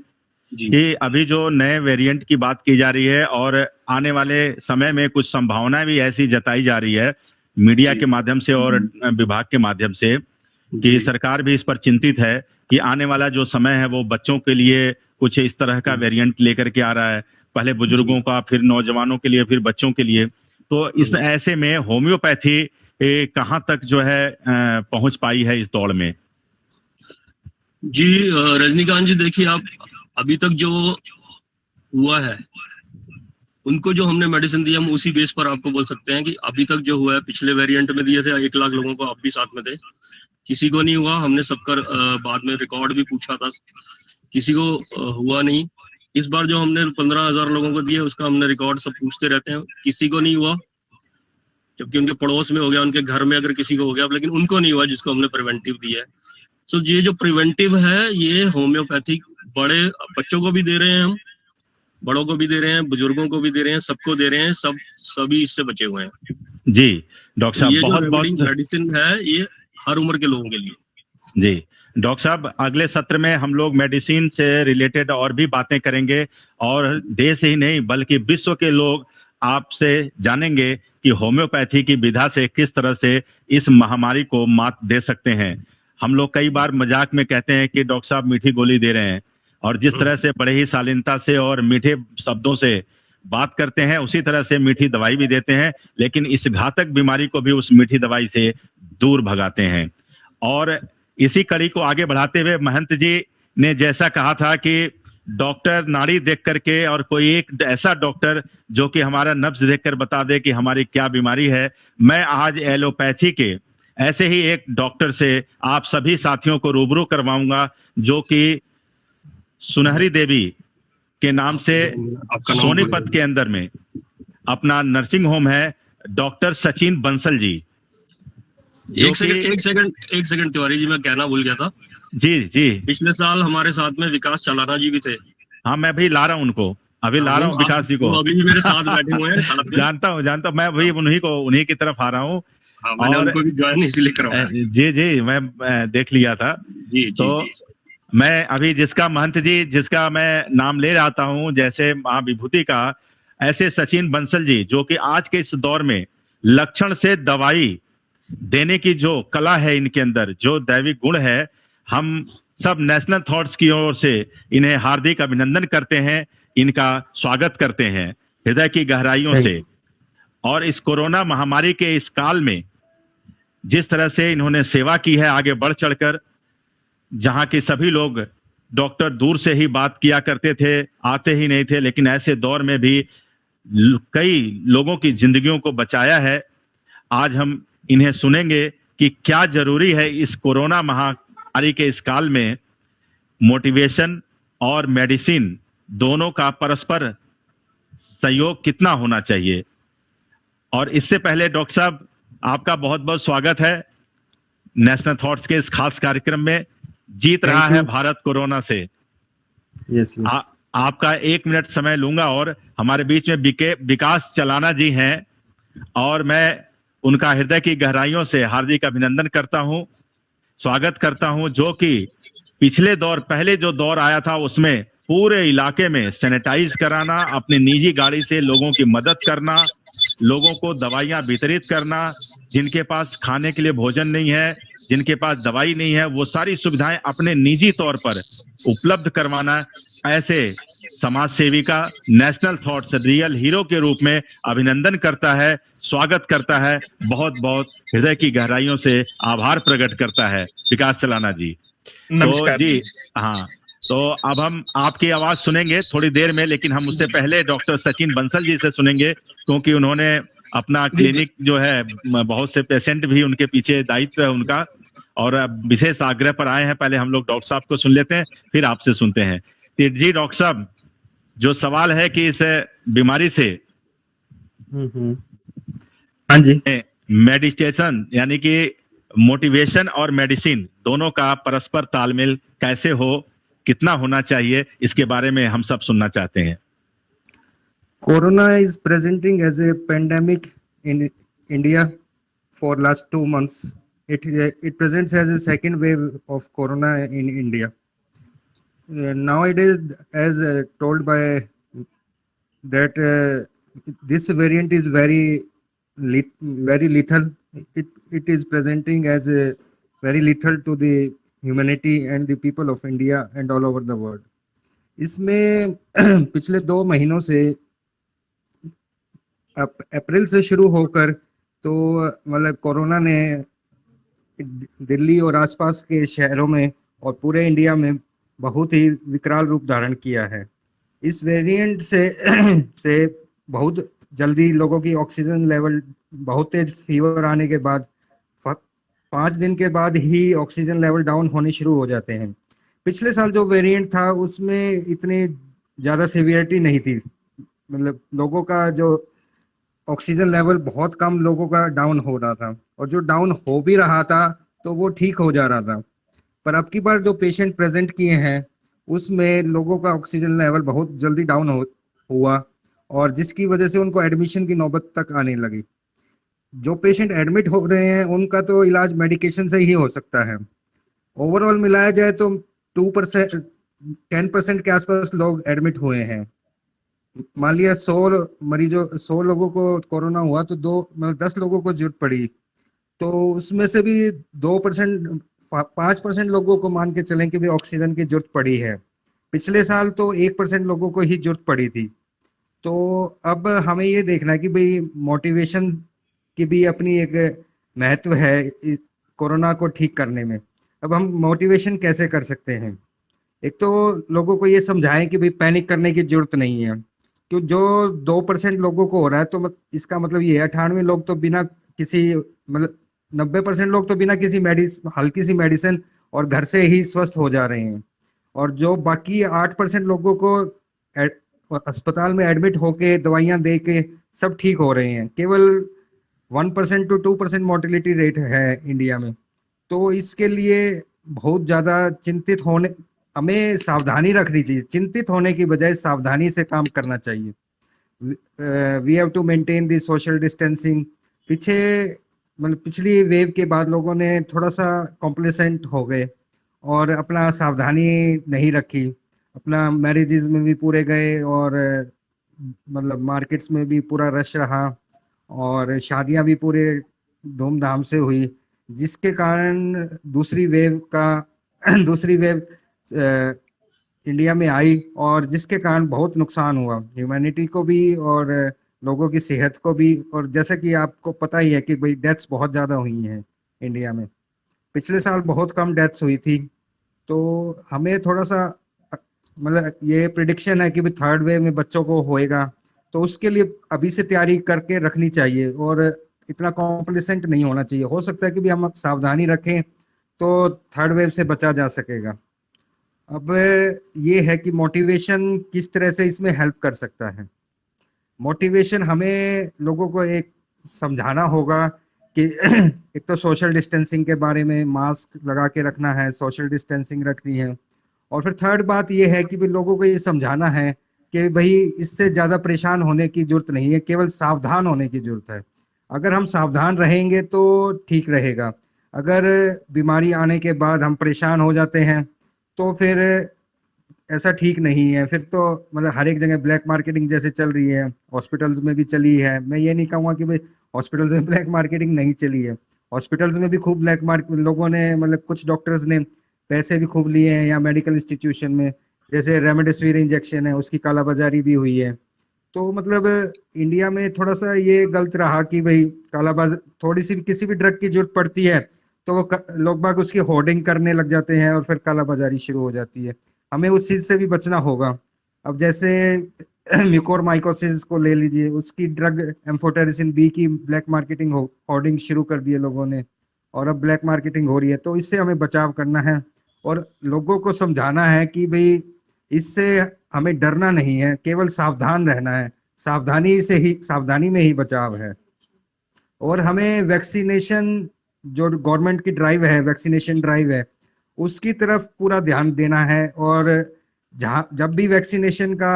[SPEAKER 1] कि अभी जो नए वेरिएंट की बात की जा रही है और आने वाले समय में कुछ संभावना भी ऐसी जताई जा रही है मीडिया के माध्यम से और विभाग के माध्यम से कि सरकार भी इस पर चिंतित है कि आने वाला जो समय है वो बच्चों के लिए कुछ इस तरह का वेरिएंट लेकर के आ रहा है, पहले बुजुर्गों का, फिर नौजवानों के लिए, फिर बच्चों के लिए। तो इस ऐसे में होम्योपैथी कहाँ तक जो है पहुंच पाई है इस दौड़ में?
[SPEAKER 8] जी रजनीकांत जी, देखिए आप अभी तक जो हुआ है उनको जो हमने मेडिसिन दी हम उसी बेस पर आपको बोल सकते हैं कि अभी तक जो हुआ है, पिछले वेरिएंट में दिए थे 1 लाख लोगों को, आप भी साथ में थे, किसी को नहीं हुआ। हमने सबका बाद में रिकॉर्ड भी पूछा था, किसी को हुआ नहीं। इस बार जो हमने 15,000 लोगों को दिए उसका हमने रिकॉर्ड सब पूछते रहते हैं, किसी को नहीं हुआ। जबकि उनके पड़ोस में हो गया, उनके घर में अगर किसी को हो गया, लेकिन उनको नहीं हुआ जिसको हमने प्रिवेंटिव दिया है। सो ये जो प्रिवेंटिव है ये होम्योपैथिक बड़े बच्चों को भी दे रहे हैं, हम बड़ों को भी दे रहे हैं, बुजुर्गों को भी दे रहे हैं, सबको दे रहे हैं, सभी इससे बचे हुए हैं।
[SPEAKER 1] जी डॉक्टर साहब, बहुत बहुत
[SPEAKER 8] मेडिसिन है ये हर उम्र के लोगों के लिए।
[SPEAKER 1] जी डॉक्टर साहब, अगले सत्र में हम लोग मेडिसिन से रिलेटेड और भी बातें करेंगे और देश ही नहीं बल्कि विश्व के लोग आपसे जानेंगे कि होम्योपैथी की विधा से किस तरह से इस महामारी को मात दे सकते हैं। हम लोग कई बार मजाक में कहते हैं कि डॉक्टर साहब मीठी गोली दे रहे हैं, और जिस तरह से बड़े ही शालीनता से और मीठे शब्दों से बात करते हैं उसी तरह से मीठी दवाई भी देते हैं, लेकिन इस घातक बीमारी को भी उस मीठी दवाई से दूर भगाते हैं। और इसी कड़ी को आगे बढ़ाते हुए महंत जी ने जैसा कहा था कि डॉक्टर नाड़ी देख करके, और कोई एक ऐसा डॉक्टर जो कि हमारा नब्ज देखकर बता दे कि हमारी क्या बीमारी है, मैं आज एलोपैथी के ऐसे ही एक डॉक्टर से आप सभी साथियों को रूबरू करवाऊंगा, जो कि सुनहरी देवी के नाम से सोनीपत के अंदर में अपना नर्सिंग होम है, डॉक्टर सचिन बंसल जी।
[SPEAKER 8] एक सेकंड तिवारी जी, मैं कहना भूल गया था।
[SPEAKER 1] जी जी,
[SPEAKER 8] पिछले साल हमारे साथ में विकास चालाना जी भी थे।
[SPEAKER 1] हाँ, मैं भी ला रहा हूँ उनको, अभी ला रहा हूँ विकास जी को।
[SPEAKER 8] अभी भी मेरे साथ बैठे हुए हैं साथ में।
[SPEAKER 1] जानता हूँ, मैं भी उन्हीं की तरफ आ रहा हूँ।
[SPEAKER 8] मैंने उनको भी ज्वाइन इसलिए करवाया।
[SPEAKER 1] जी, मैं देख लिया था। तो मैं अभी जिसका मैं नाम ले रहा हूँ, जैसे माँ विभूति का, ऐसे सचिन बंसल जी जो कि आज के इस दौर में लक्षण से दवाई देने की जो कला है इनके अंदर, जो दैविक गुण है, हम सब नेशनल थॉट्स की ओर से इन्हें हार्दिक अभिनंदन करते हैं, इनका स्वागत करते हैं हृदय की गहराइयों से। और इस कोरोना महामारी के इस काल में जिस तरह से इन्होंने सेवा की है आगे बढ़ चढ़कर, जहां के सभी लोग डॉक्टर दूर से ही बात किया करते थे, आते ही नहीं थे, लेकिन ऐसे दौर में भी कई लोगों की जिंदगियों को बचाया है। आज हम इन्हें सुनेंगे कि क्या जरूरी है इस कोरोना महामारी के इस काल में मोटिवेशन और मेडिसिन दोनों का परस्पर सहयोग कितना होना चाहिए। और इससे पहले डॉक्टर साहब, आपका बहुत बहुत स्वागत है नेशनल थॉट्स के इस खास कार्यक्रम में। जीत रहा है भारत कोरोना से।
[SPEAKER 9] यस।
[SPEAKER 1] आपका 1 मिनट समय लूंगा। और हमारे बीच में विकास चालाना जी हैं, और मैं उनका हृदय की गहराइयों से हार्दिक अभिनंदन करता हूं, स्वागत करता हूं, जो कि पहले जो दौर आया था उसमें पूरे इलाके में सैनिटाइज कराना, अपनी निजी गाड़ी से लोगों की मदद करना, लोगों को दवाइयां वितरित करना, जिनके पास खाने के लिए भोजन नहीं है, जिनके पास दवाई नहीं है, वो सारी सुविधाएं अपने निजी तौर पर उपलब्ध करवाना। ऐसे समाज सेवी का नेशनल थॉट्स रियल हीरो के रूप में अभिनंदन करता है, स्वागत करता है, बहुत बहुत हृदय की गहराइयों से आभार प्रकट करता है विकास चालाना जी।
[SPEAKER 9] नमस्कार
[SPEAKER 1] जी हाँ, तो अब हम आपकी आवाज सुनेंगे थोड़ी देर में, लेकिन हम उससे पहले डॉक्टर सचिन बंसल जी से सुनेंगे, क्योंकि उन्होंने अपना क्लिनिक जो है, बहुत से पेशेंट भी उनके पीछे दायित्व है उनका, और अब विशेष आग्रह पर आए हैं। पहले हम लोग डॉक्टर साहब को सुन लेते हैं, फिर आपसे सुनते हैं। तो जी डॉक्टर साहब, जो सवाल है कि इस बीमारी से
[SPEAKER 9] हाँ जी,
[SPEAKER 1] मेडिटेशन यानी कि मोटिवेशन और मेडिसिन दोनों का परस्पर तालमेल कैसे हो, कितना होना चाहिए, इसके बारे में हम सब सुनना चाहते हैं।
[SPEAKER 9] Corona is presenting as a pandemic in India for last 2 months. It presents as a second wave of corona in India. Nowadays, as told by that this variant is very lethal. It is presenting as a very lethal to the humanity and the people of India and all over the world. इसमें पिछले 2 महीनों से अप्रैल से शुरू होकर तो मतलब corona ने दिल्ली और आसपास के शहरों में और पूरे इंडिया में बहुत ही विकराल रूप धारण किया है। इस वेरिएंट से बहुत जल्दी लोगों की ऑक्सीजन लेवल, बहुत तेज फीवर आने के बाद 5 दिन के बाद ही ऑक्सीजन लेवल डाउन होने शुरू हो जाते हैं। पिछले साल जो वेरिएंट था उसमें इतनी ज़्यादा सीवियरिटी नहीं थी, मतलब लोगों का जो ऑक्सीजन लेवल बहुत कम लोगों का डाउन हो रहा था, और जो डाउन हो भी रहा था तो वो ठीक हो जा रहा था। पर अब की बार जो पेशेंट प्रेजेंट किए हैं उसमें लोगों का ऑक्सीजन लेवल बहुत जल्दी डाउन हुआ, और जिसकी वजह से उनको एडमिशन की नौबत तक आने लगी। जो पेशेंट एडमिट हो रहे हैं उनका तो इलाज मेडिकेशन से ही हो सकता है। ओवरऑल मिलाया जाए तो 2% 10% के आसपास लोग एडमिट हुए हैं। मान लिया 100 लोगों को कोरोना हुआ तो 10 लोगों को जरूरत पड़ी, तो उसमें से भी 5% लोगों को मान के चलें कि भी ऑक्सीजन की जरूरत पड़ी है। पिछले साल तो 1% लोगों को ही जरूरत पड़ी थी। तो अब हमें ये देखना है कि भाई मोटिवेशन की भी अपनी एक महत्व है कोरोना को ठीक करने में। अब हम मोटिवेशन कैसे कर सकते हैं? एक तो लोगों को ये समझाएं कि भाई पैनिक करने की जरूरत नहीं है, तो जो 2% लोगों को हो रहा है तो इसका मतलब ये है 98 लोग तो बिना किसी, मतलब 90% लोग तो बिना किसी हल्की सी मेडिसिन और घर से ही स्वस्थ हो जा रहे हैं, और जो बाकी 8% लोगों को अस्पताल में एडमिट होके दवाइयां दे के सब ठीक हो रहे हैं। केवल 1% to 2% मोर्टेलिटी रेट है इंडिया में। तो इसके लिए बहुत ज़्यादा हमें सावधानी रखनी चाहिए। चिंतित होने की बजाय सावधानी से काम करना चाहिए। We have to maintain the social distancing. पिछली वेव के बाद लोगों ने थोड़ा सा कॉम्प्लेसेंट हो गए और अपना सावधानी नहीं रखी। अपना मैरिजेज में भी पूरे गए और मतलब मार्केट्स में भी पूरा रश रहा और शादियां भी पूरे धूमधाम से हुई, जिसके कारण दूसरी वेव इंडिया में आई और जिसके कारण बहुत नुकसान हुआ ह्यूमैनिटी को भी और लोगों की सेहत को भी। और जैसा कि आपको पता ही है कि भाई डेथ्स बहुत ज़्यादा हुई हैं इंडिया में। पिछले साल बहुत कम डेथ्स हुई थी। तो हमें थोड़ा सा मतलब ये प्रिडिक्शन है कि भाई 3rd वेव में बच्चों को होएगा, तो उसके लिए अभी से तैयारी करके रखनी चाहिए और इतना कॉम्प्लेसेंट नहीं होना चाहिए। हो सकता है कि भी हम सावधानी रखें तो 3rd वेव से बचा जा सकेगा। अब ये है कि मोटिवेशन किस तरह से इसमें हेल्प कर सकता है। मोटिवेशन हमें लोगों को एक समझाना होगा कि एक तो सोशल डिस्टेंसिंग के बारे में, मास्क लगा के रखना है, सोशल डिस्टेंसिंग रखनी है। और फिर 3rd बात ये है कि भी लोगों को ये समझाना है कि भाई इससे ज़्यादा परेशान होने की जरूरत नहीं है, केवल सावधान होने की जरूरत है। अगर हम सावधान रहेंगे तो ठीक रहेगा। अगर बीमारी आने के बाद हम परेशान हो जाते हैं तो फिर ऐसा ठीक नहीं है। फिर तो मतलब हर एक जगह ब्लैक मार्केटिंग जैसे चल रही है, हॉस्पिटल्स में भी चली है। मैं ये नहीं कहूँगा कि भाई हॉस्पिटल्स में ब्लैक मार्केटिंग नहीं चली है, हॉस्पिटल्स में भी खूब ब्लैक मार्केट लोगों ने, मतलब कुछ डॉक्टर्स ने पैसे भी खूब लिए हैं, या मेडिकल इंस्टीट्यूशन में जैसे रेमडेसिविर इंजेक्शन है उसकी कालाबाजारी भी हुई है। तो मतलब इंडिया में थोड़ा सा ये गलत रहा कि भाई थोड़ी सी किसी भी ड्रग की जरूरत पड़ती है तो वो लोग बाग उसकी होर्डिंग करने लग जाते हैं और फिर कालाबाजारी शुरू हो जाती है। हमें उस चीज से भी बचना होगा। अब जैसे म्यूकोरमाइकोसिस को ले लीजिए, उसकी ड्रग एम्फोटेरिसिन बी की ब्लैक मार्केटिंग होर्डिंग शुरू कर दिए लोगों ने। और अब ब्लैक मार्केटिंग हो रही है, तो इससे हमें बचाव करना है और लोगों को समझाना है कि भाई इससे हमें डरना नहीं है, केवल सावधान रहना है, सावधानी में ही बचाव है। और हमें वैक्सीनेशन, जो गवर्नमेंट की ड्राइव है, वैक्सीनेशन ड्राइव है, उसकी तरफ पूरा ध्यान देना है और जब भी वैक्सीनेशन का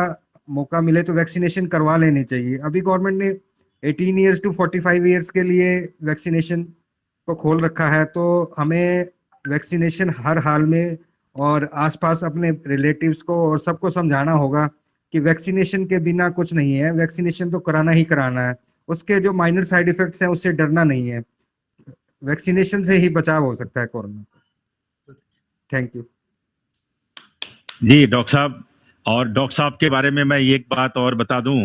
[SPEAKER 9] मौका मिले तो वैक्सीनेशन करवा लेनी चाहिए। अभी गवर्नमेंट ने 18 ईयर्स टू 45 ईयर्स के लिए वैक्सीनेशन को खोल रखा है, तो हमें वैक्सीनेशन हर हाल में और आसपास अपने रिलेटिव्स को और सबको समझाना होगा कि वैक्सीनेशन के बिना कुछ नहीं है, वैक्सीनेशन तो कराना ही कराना है। उसके जो माइनर साइड इफेक्ट्स हैं उससे डरना नहीं है, वैक्सीनेशन से ही बचाव हो सकता है कोरोना। थैंक यू
[SPEAKER 1] जी डॉक्टर साहब। और डॉक्टर साहब के बारे में मैं एक बात और बता दूं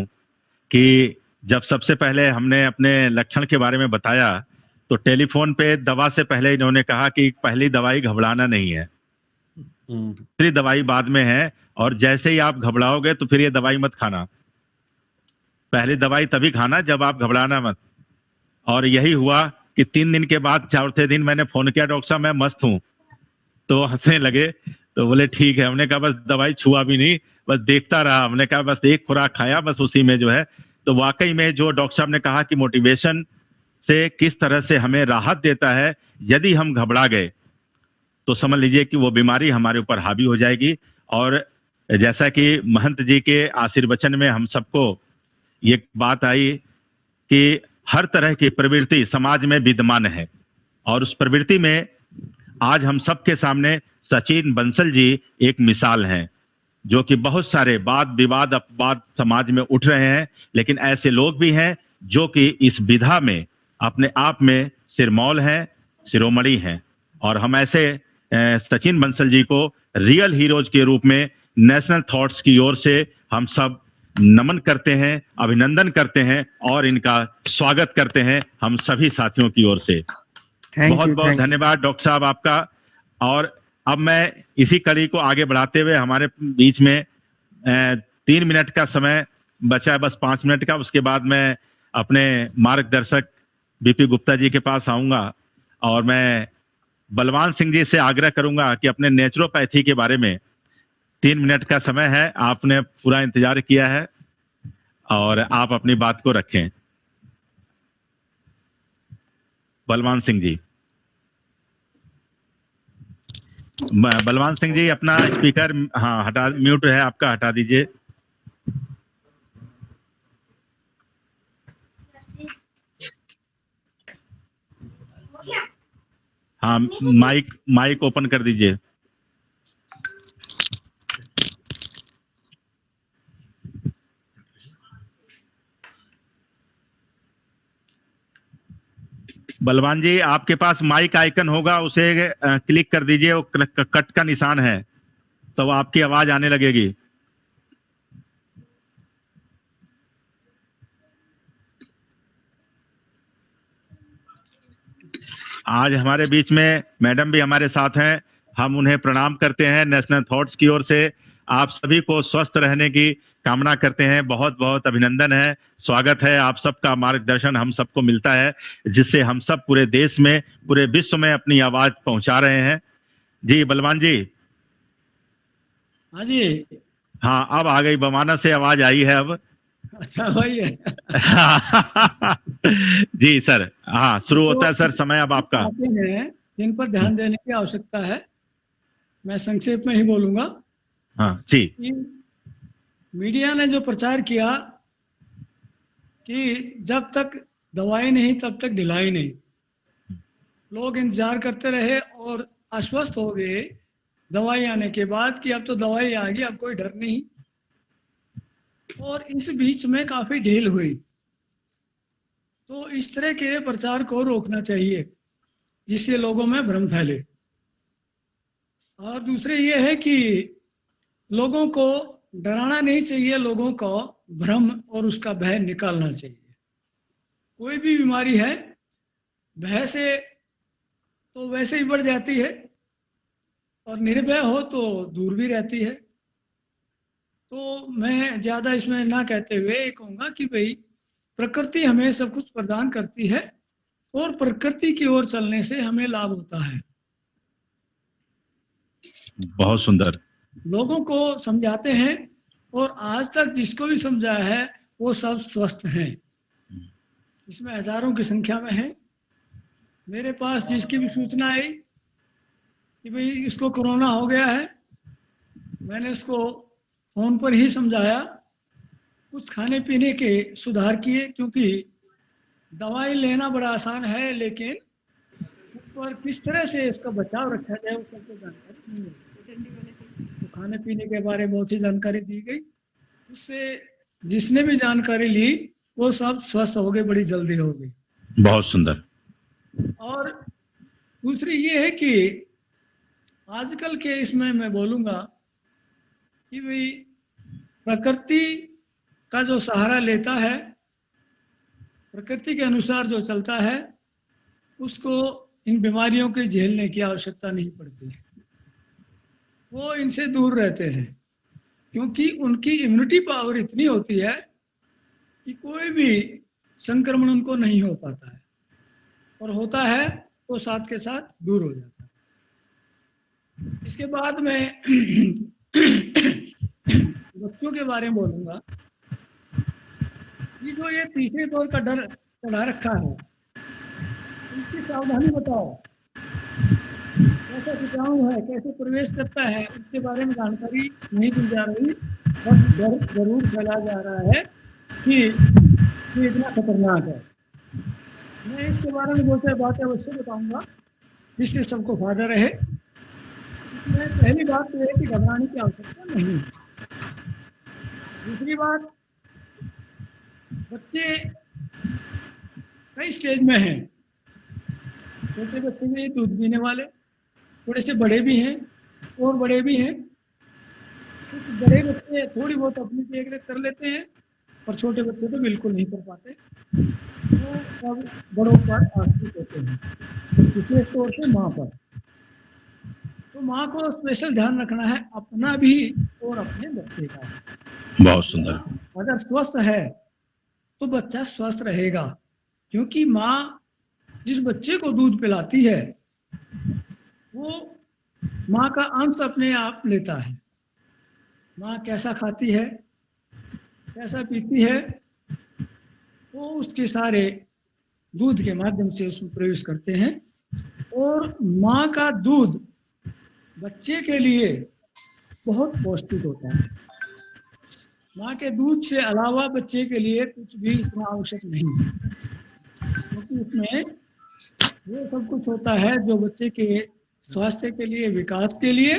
[SPEAKER 1] कि जब सबसे पहले हमने अपने लक्षण के बारे में बताया तो टेलीफोन पे दवा से पहले इन्होंने कहा कि पहली दवाई घबराना नहीं है, दूसरी दवाई बाद में है, और जैसे ही आप घबराओगे तो फिर ये दवाई मत खाना, पहली दवाई तभी खाना जब आप घबराना मत। और यही हुआ कि 3 दिन के बाद चौथे दिन मैंने फोन किया, डॉक्टर साहब मैं मस्त हूँ, तो हंसने लगे, तो बोले ठीक है। हमने कहा बस दवाई छुआ भी नहीं, बस देखता रहा। हमने कहा बस एक खुराक खाया, बस उसी में जो है। तो वाकई में जो डॉक्टर साहब ने कहा कि मोटिवेशन से किस तरह से हमें राहत देता है, यदि हम घबरा गए तो समझ लीजिए कि वो बीमारी हमारे ऊपर हावी हो जाएगी। और जैसा कि महंत जी के आशीर्वचन में हम सबको ये बात आई कि हर तरह की प्रवृत्ति समाज में विद्यमान है, और उस प्रवृत्ति में आज हम सबके सामने सचिन बंसल जी एक मिसाल हैं, जो कि बहुत सारे वाद विवाद अपवाद समाज में उठ रहे हैं, लेकिन ऐसे लोग भी हैं जो कि इस विधा में अपने आप में सिरमौल हैं, शिरोमणि हैं। और हम ऐसे सचिन बंसल जी को रियल हीरोज के रूप में नेशनल थॉट्स की ओर से हम सब नमन करते हैं, अभिनंदन करते हैं और इनका स्वागत करते हैं हम सभी साथियों की ओर से। बहुत बहुत धन्यवाद डॉक्टर साहब आपका। और अब मैं इसी कड़ी को आगे बढ़ाते हुए, हमारे बीच में 3 मिनट का समय बचा है, बस 5 मिनट का, उसके बाद मैं अपने मार्गदर्शक बीपी गुप्ता जी के पास आऊंगा और मैं बलवान सिंह जी से आग्रह करूंगा कि अपने नेचुरोपैथी के बारे में 3 मिनट का समय है, आपने पूरा इंतजार किया है और आप अपनी बात को रखें। बलवान सिंह जी, बलवान सिंह जी अपना स्पीकर हाँ हटा, म्यूट है आपका, हटा दीजिए। हाँ माइक ओपन कर दीजिए। बलवान जी आपके पास माइक आइकन होगा, उसे क्लिक कर दीजिए, वो कट का निशान है, तो आपकी आवाज आने लगेगी। आज हमारे बीच में मैडम भी हमारे साथ हैं, हम उन्हें प्रणाम करते हैं नेशनल थॉट्स की ओर से। आप सभी को स्वस्थ रहने की कामना करते हैं, बहुत बहुत अभिनंदन है, स्वागत है। आप सबका मार्गदर्शन हम सबको मिलता है, जिससे हम सब पूरे देश में, पूरे विश्व में अपनी आवाज पहुंचा रहे हैं। जी बलवान जी।
[SPEAKER 10] हाँ जी।
[SPEAKER 1] हाँ अब आ गई, बमाना से आवाज आई है अब।
[SPEAKER 10] अच्छा वही है।
[SPEAKER 1] जी सर, हाँ शुरू होता है सर, समय अब आपका।
[SPEAKER 10] इन पर ध्यान देने की आवश्यकता है, मैं संक्षेप में ही बोलूंगा।
[SPEAKER 1] हाँ जी।
[SPEAKER 10] मीडिया ने जो प्रचार किया कि जब तक दवाई नहीं तब तक ढिलाई नहीं, लोग इंतजार करते रहे और आश्वस्त हो गए दवाई आने के बाद कि अब तो दवाई आ गई, अब कोई डर नहीं। और इस बीच में काफी ढील हुई, तो इस तरह के प्रचार को रोकना चाहिए जिससे लोगों में भ्रम फैले। और दूसरे ये है कि लोगों को डराना नहीं चाहिए, लोगों को भ्रम और उसका भय निकालना चाहिए। कोई भी बीमारी है भय से तो वैसे ही बढ़ जाती है और निर्भय हो तो दूर भी रहती है। तो मैं ज़्यादा इसमें ना कहते हुए कहूँगा कि भाई प्रकृति हमें सब कुछ प्रदान करती है और प्रकृति की ओर चलने से हमें लाभ होता है।
[SPEAKER 1] बहुत सुंदर।
[SPEAKER 10] लोगों को समझाते हैं और आज तक जिसको भी समझाया है वो सब स्वस्थ हैं। इसमें हजारों की संख्या में है। मेरे पास जिसकी भी सूचना आई कि भाई इसको कोरोना हो गया है, मैंने उसको फोन पर ही समझाया, कुछ खाने पीने के सुधार किए, क्योंकि दवाई लेना बड़ा आसान है लेकिन उस पर किस तरह से इसका बचाव रखा जाए वो सबको जानकारी नहीं है। तो खाने पीने के बारे में बहुत सी जानकारी दी गई, उससे जिसने भी जानकारी ली वो सब स्वस्थ हो गए, बड़ी जल्दी हो गई।
[SPEAKER 1] बहुत सुंदर।
[SPEAKER 10] और दूसरी ये है कि आजकल के इसमें मैं बोलूँगा कि भाई प्रकृति का जो सहारा लेता है, प्रकृति के अनुसार जो चलता है, उसको इन बीमारियों के झेलने की आवश्यकता नहीं पड़ती। वो इनसे दूर रहते हैं क्योंकि उनकी इम्यूनिटी पावर इतनी होती है कि कोई भी संक्रमण उनको नहीं हो पाता है, और होता है तो साथ के साथ दूर हो जाता है। इसके बाद में बच्चों के बारे में बोलूँगा कि जो ये तीसरे दौर का डर चढ़ा रखा है, इसकी सावधानी बताओ। कैसा कीटाणु है, कैसे प्रवेश करता है, इसके बारे में जानकारी नहीं दी जा रही, बस डर जरूर फैलाया जा रहा है कि ये इतना खतरनाक है। मैं इसके बारे में बहुत सारी बातें अवश्य बताऊंगा जिससे सबको फायदा रहे। इसमें पहली बात तो है कि घबराने की आवश्यकता नहीं है। दूसरी बात, बच्चे कई स्टेज में हैं। छोटे बच्चे भी दूध पीने वाले, थोड़े से बड़े भी हैं और बड़े भी हैं। कुछ बड़े बच्चे थोड़ी बहुत अपनी देख रेख कर लेते हैं और छोटे बच्चे तो बिल्कुल नहीं कर पाते। वो सब बड़ों पर आश्रित होते हैं, विशेष तौर से माँ पर। तो माँ को स्पेशल ध्यान रखना है अपना भी और अपने बच्चे का।
[SPEAKER 1] बहुत सुंदर।
[SPEAKER 10] अगर स्वस्थ है तो बच्चा स्वस्थ रहेगा, क्योंकि माँ जिस बच्चे को दूध पिलाती है वो माँ का अंश अपने आप लेता है। माँ कैसा खाती है, कैसा पीती है, वो उसके सारे दूध के माध्यम से उसमें प्रवेश करते हैं। और माँ का दूध बच्चे के लिए बहुत पौष्टिक होता है। माँ के दूध से अलावा बच्चे के लिए कुछ भी इतना आवश्यक नहीं है, क्योंकि उसमें वो सब कुछ होता है जो बच्चे के स्वास्थ्य के लिए, विकास के लिए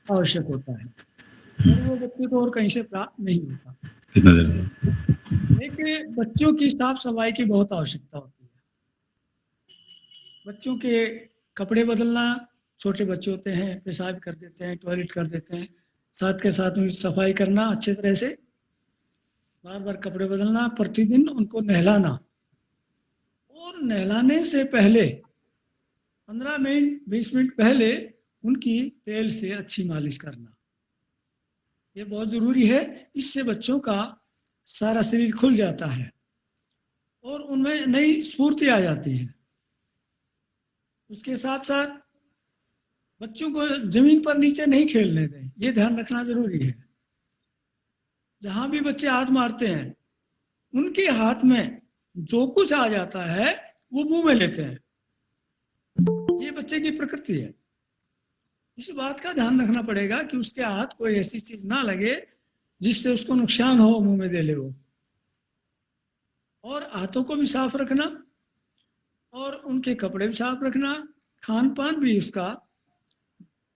[SPEAKER 10] आवश्यक होता है, और वो बच्चे को और कहीं से प्राप्त नहीं होता। एक बच्चों की साफ सफाई की बहुत आवश्यकता होती है। बच्चों के कपड़े बदलना, छोटे बच्चे होते हैं पेशाब कर देते हैं, टॉयलेट कर देते हैं, साथ के साथ उनकी सफाई करना अच्छे तरह से, बार बार कपड़े बदलना, प्रतिदिन उनको नहलाना, और नहलाने से पहले 15 मिनट 20 मिनट पहले उनकी तेल से अच्छी मालिश करना, ये बहुत ज़रूरी है। इससे बच्चों का सारा शरीर खुल जाता है और उनमें नई स्फूर्ति आ जाती है। उसके साथ साथ बच्चों को जमीन पर नीचे नहीं खेलने दें, ये ध्यान रखना जरूरी है। जहाँ भी बच्चे हाथ मारते हैं, उनके हाथ में जो कुछ आ जाता है वो मुंह में लेते हैं, ये बच्चे की प्रकृति है। इस बात का ध्यान रखना पड़ेगा कि उसके हाथ कोई ऐसी चीज ना लगे जिससे उसको नुकसान हो, मुंह में दे ले वो। और हाथों को भी साफ रखना और उनके कपड़े भी साफ रखना, खान पान भी उसका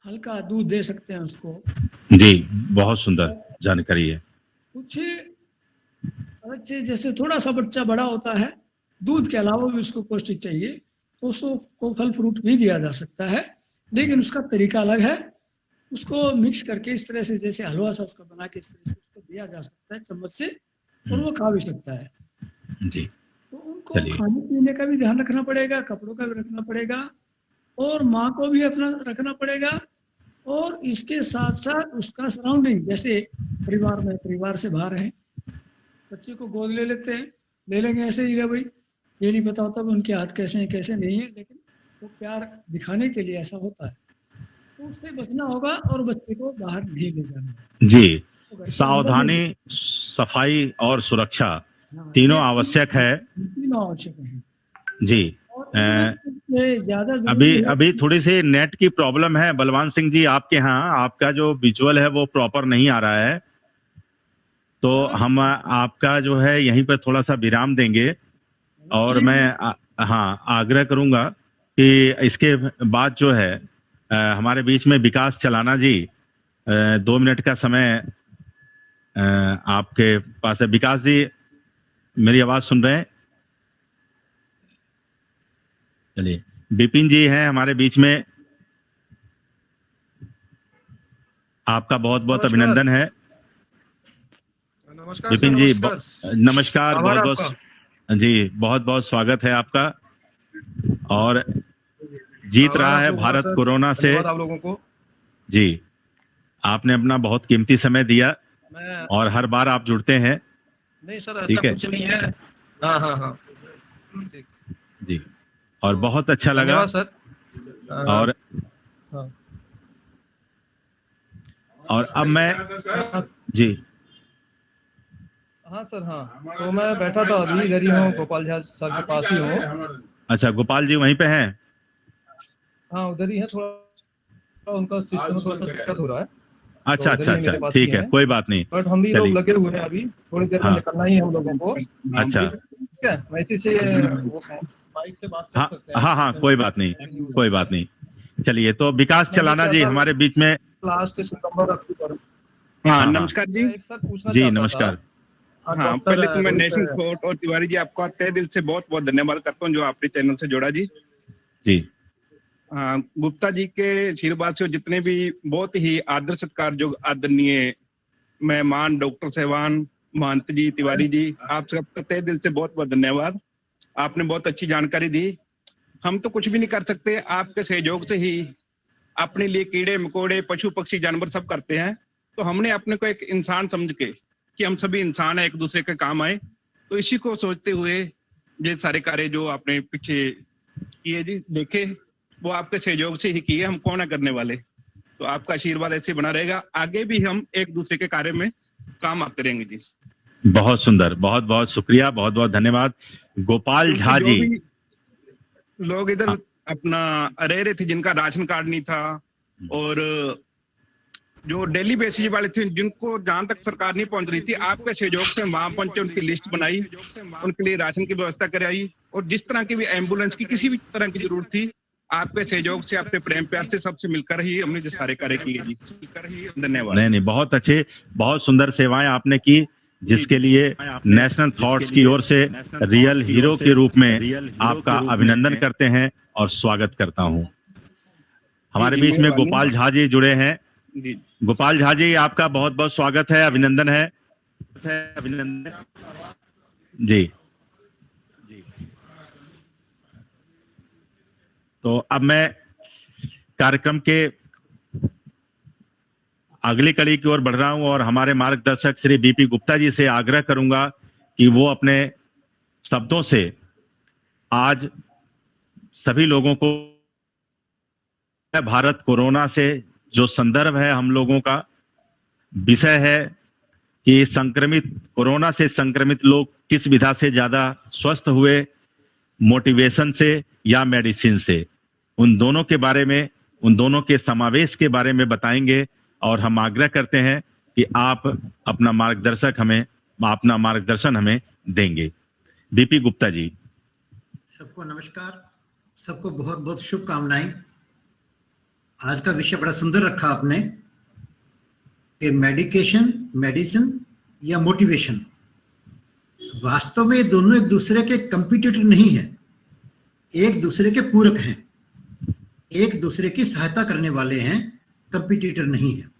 [SPEAKER 10] हल्का दूध दे सकते हैं उसको।
[SPEAKER 1] जी, बहुत सुंदर जानकारी है।
[SPEAKER 10] कुछ बच्चे जैसे थोड़ा सा बच्चा बड़ा होता है, दूध के अलावा भी उसको पौष्टिक चाहिए, तो उसको फल फ्रूट भी दिया जा सकता है, लेकिन उसका तरीका अलग है। उसको मिक्स करके इस तरह से, जैसे हलवा सा उसका बना के इस तरह से उसको दिया जा सकता है चम्मच से, और वो खा भी सकता है।
[SPEAKER 1] जी,
[SPEAKER 10] तो उनको खाने पीने का भी ध्यान रखना पड़ेगा, कपड़ों का भी रखना पड़ेगा, और माँ को भी अपना रखना पड़ेगा। और इसके साथ साथ उसका सराउंडिंग, जैसे परिवार में, परिवार से बाहर हैं, बच्चे को गोद ले लेते हैं, ले लेंगे ऐसे ही है भाई, ये नहीं पता होता कि उनके हाथ कैसे हैं कैसे नहीं है, लेकिन वो प्यार दिखाने के लिए ऐसा होता है, तो उससे बचना होगा और बच्चे को बाहर नहीं ले जाना।
[SPEAKER 1] जी, सावधानी, सफाई और सुरक्षा तीनों आवश्यक है।
[SPEAKER 10] तीनों आवश्यक है
[SPEAKER 1] जी।
[SPEAKER 10] ज्यादा
[SPEAKER 1] अभी थोड़ी सी नेट की प्रॉब्लम है बलवान सिंह जी आपके यहाँ, आपका जो विजुअल है वो प्रॉपर नहीं आ रहा है, तो हम आपका जो है यहीं पर थोड़ा सा विराम देंगे और मैं हाँ आग्रह करूंगा कि इसके बाद जो है हमारे बीच में विकास चलाना जी 2 मिनट का समय आपके पास है। विकास जी मेरी आवाज सुन रहे हैं? चलिए, विपिन जी हैं हमारे बीच में, आपका बहुत बहुत अभिनंदन है। विपिन जी नमस्कार, बहुत बहुत जी, बहुत बहुत स्वागत है आपका। और जीत रहा है भारत कोरोना से।
[SPEAKER 11] आप लोगों को
[SPEAKER 1] जी, आपने अपना बहुत कीमती समय दिया और हर बार आप जुड़ते हैं।
[SPEAKER 11] नहीं सर,
[SPEAKER 1] ठीक
[SPEAKER 11] ऐसा
[SPEAKER 1] है,
[SPEAKER 11] कुछ नहीं है। हाँ हाँ हाँ
[SPEAKER 1] जी, और बहुत अच्छा लगा
[SPEAKER 11] सर।
[SPEAKER 1] और
[SPEAKER 11] हाँ।
[SPEAKER 1] और अब मैं जी
[SPEAKER 11] हाँ सर, हाँ तो मैं बैठा था अभी इधर ही हूँ, गोपाल झा सर के पास ही हूँ।
[SPEAKER 1] अच्छा, गोपाल जी वहीं पे हैं?
[SPEAKER 11] हाँ उधर ही है, थोड़ा उनका सिस्टम में थोड़ा सा दिक्कत हो रहा है।
[SPEAKER 1] अच्छा अच्छा अच्छा, ठीक है, कोई बात नहीं।
[SPEAKER 11] बट हम भी लोग लगे हुए हैं, अभी थोड़ी देर में निकलना ही है हम लोगों को।
[SPEAKER 1] अच्छा,
[SPEAKER 11] ठीक है, मैं इसी से माइक से बात कर सकते हैं।
[SPEAKER 1] हाँ हाँ, कोई बात नहीं, कोई बात नहीं। चलिए, तो विकास चलाना जी हमारे बीच में।
[SPEAKER 11] लास्ट सितंबर अक्टूबर।
[SPEAKER 12] हाँ नमस्कार जी।
[SPEAKER 1] जी नमस्कार।
[SPEAKER 12] हाँ, पहले तो मैं नेशनल कोर्ट और तिवारी जी आपका तहे दिल से बहुत बहुत धन्यवाद करता हूँ जो आपने चैनल से जोड़ा जी।
[SPEAKER 1] जी।
[SPEAKER 12] गुप्ता जी के आशीर्वाद से जितने भी बहुत ही आदर सत्कार जो आदरणीय मेहमान डॉक्टर सहवान, महंत जी, तिवारी जी, आप सबका तहे दिल से बहुत बहुत धन्यवाद। आपने बहुत अच्छी जानकारी दी। हम तो कुछ भी नहीं कर सकते, आपके सहयोग से ही अपने लिए कीड़े मकोड़े पशु पक्षी जानवर सब करते हैं। तो हमने अपने को एक इंसान समझ के कि हम सभी इंसान है, एक दूसरे के काम आए, तो इसी को सोचते हुए ये सारे कार्य जो आपने पीछे किए जी देखे, वो आपके सहयोग से ही किए, हम कौन है करने वाले। तो आपका आशीर्वाद ऐसे बना रहेगा, आगे भी हम एक दूसरे के कार्य में काम आते रहेंगे जी।
[SPEAKER 1] बहुत सुंदर, बहुत बहुत शुक्रिया, बहुत बहुत धन्यवाद। गोपाल झा जी,
[SPEAKER 12] लोग इधर अपना रह रहे थे जिनका राशन कार्ड नहीं था और जो डेली बेसिस वाले थे जिनको जहां तक सरकार नहीं पहुंच रही थी, आपके सहयोग से वहां पहुंचे, उनकी लिस्ट बनाई, उनके लिए राशन की व्यवस्था कराई, और जिस तरह की भी एम्बुलेंस की किसी भी तरह की जरूरत थी, आपके सहयोग से, आपके प्रेम प्यार से सबसे मिलकर ही हमने जो सारे कार्य किए जी। धन्यवाद।
[SPEAKER 1] नहीं, बहुत अच्छे, बहुत सुंदर सेवाएं आपने की, जिसके लिए नेशनल थॉट्स की ओर से रियल हीरो के रूप में आपका अभिनंदन करते हैं और स्वागत करता हूं। हमारे बीच में गोपाल झा जी जुड़े हैं। गोपाल झा जी, आपका बहुत बहुत स्वागत है, अभिनंदन है। अभिनंदन जी। तो अब मैं कार्यक्रम के अगली कड़ी की ओर बढ़ रहा हूं और हमारे मार्गदर्शक श्री बीपी गुप्ता जी से आग्रह करूंगा कि वो अपने शब्दों से आज सभी लोगों को भारत कोरोना से जो संदर्भ है, हम लोगों का विषय है कि संक्रमित कोरोना से संक्रमित लोग किस विधा से ज्यादा स्वस्थ हुए, मोटिवेशन से या मेडिसिन से, उन दोनों के बारे में, उन दोनों के समावेश के बारे में बताएंगे। और हम आग्रह करते हैं कि आप अपना मार्गदर्शन हमें देंगे। बीपी गुप्ता जी।
[SPEAKER 13] सबको नमस्कार, सबको बहुत बहुत शुभकामनाएं। आज का विषय बड़ा सुंदर रखा आपने कि मेडिसिन या मोटिवेशन। वास्तव में ये दोनों एक दूसरे के कंपटीटर नहीं है, एक दूसरे के पूरक हैं, एक दूसरे की सहायता करने वाले हैं, कंपटीटर नहीं है।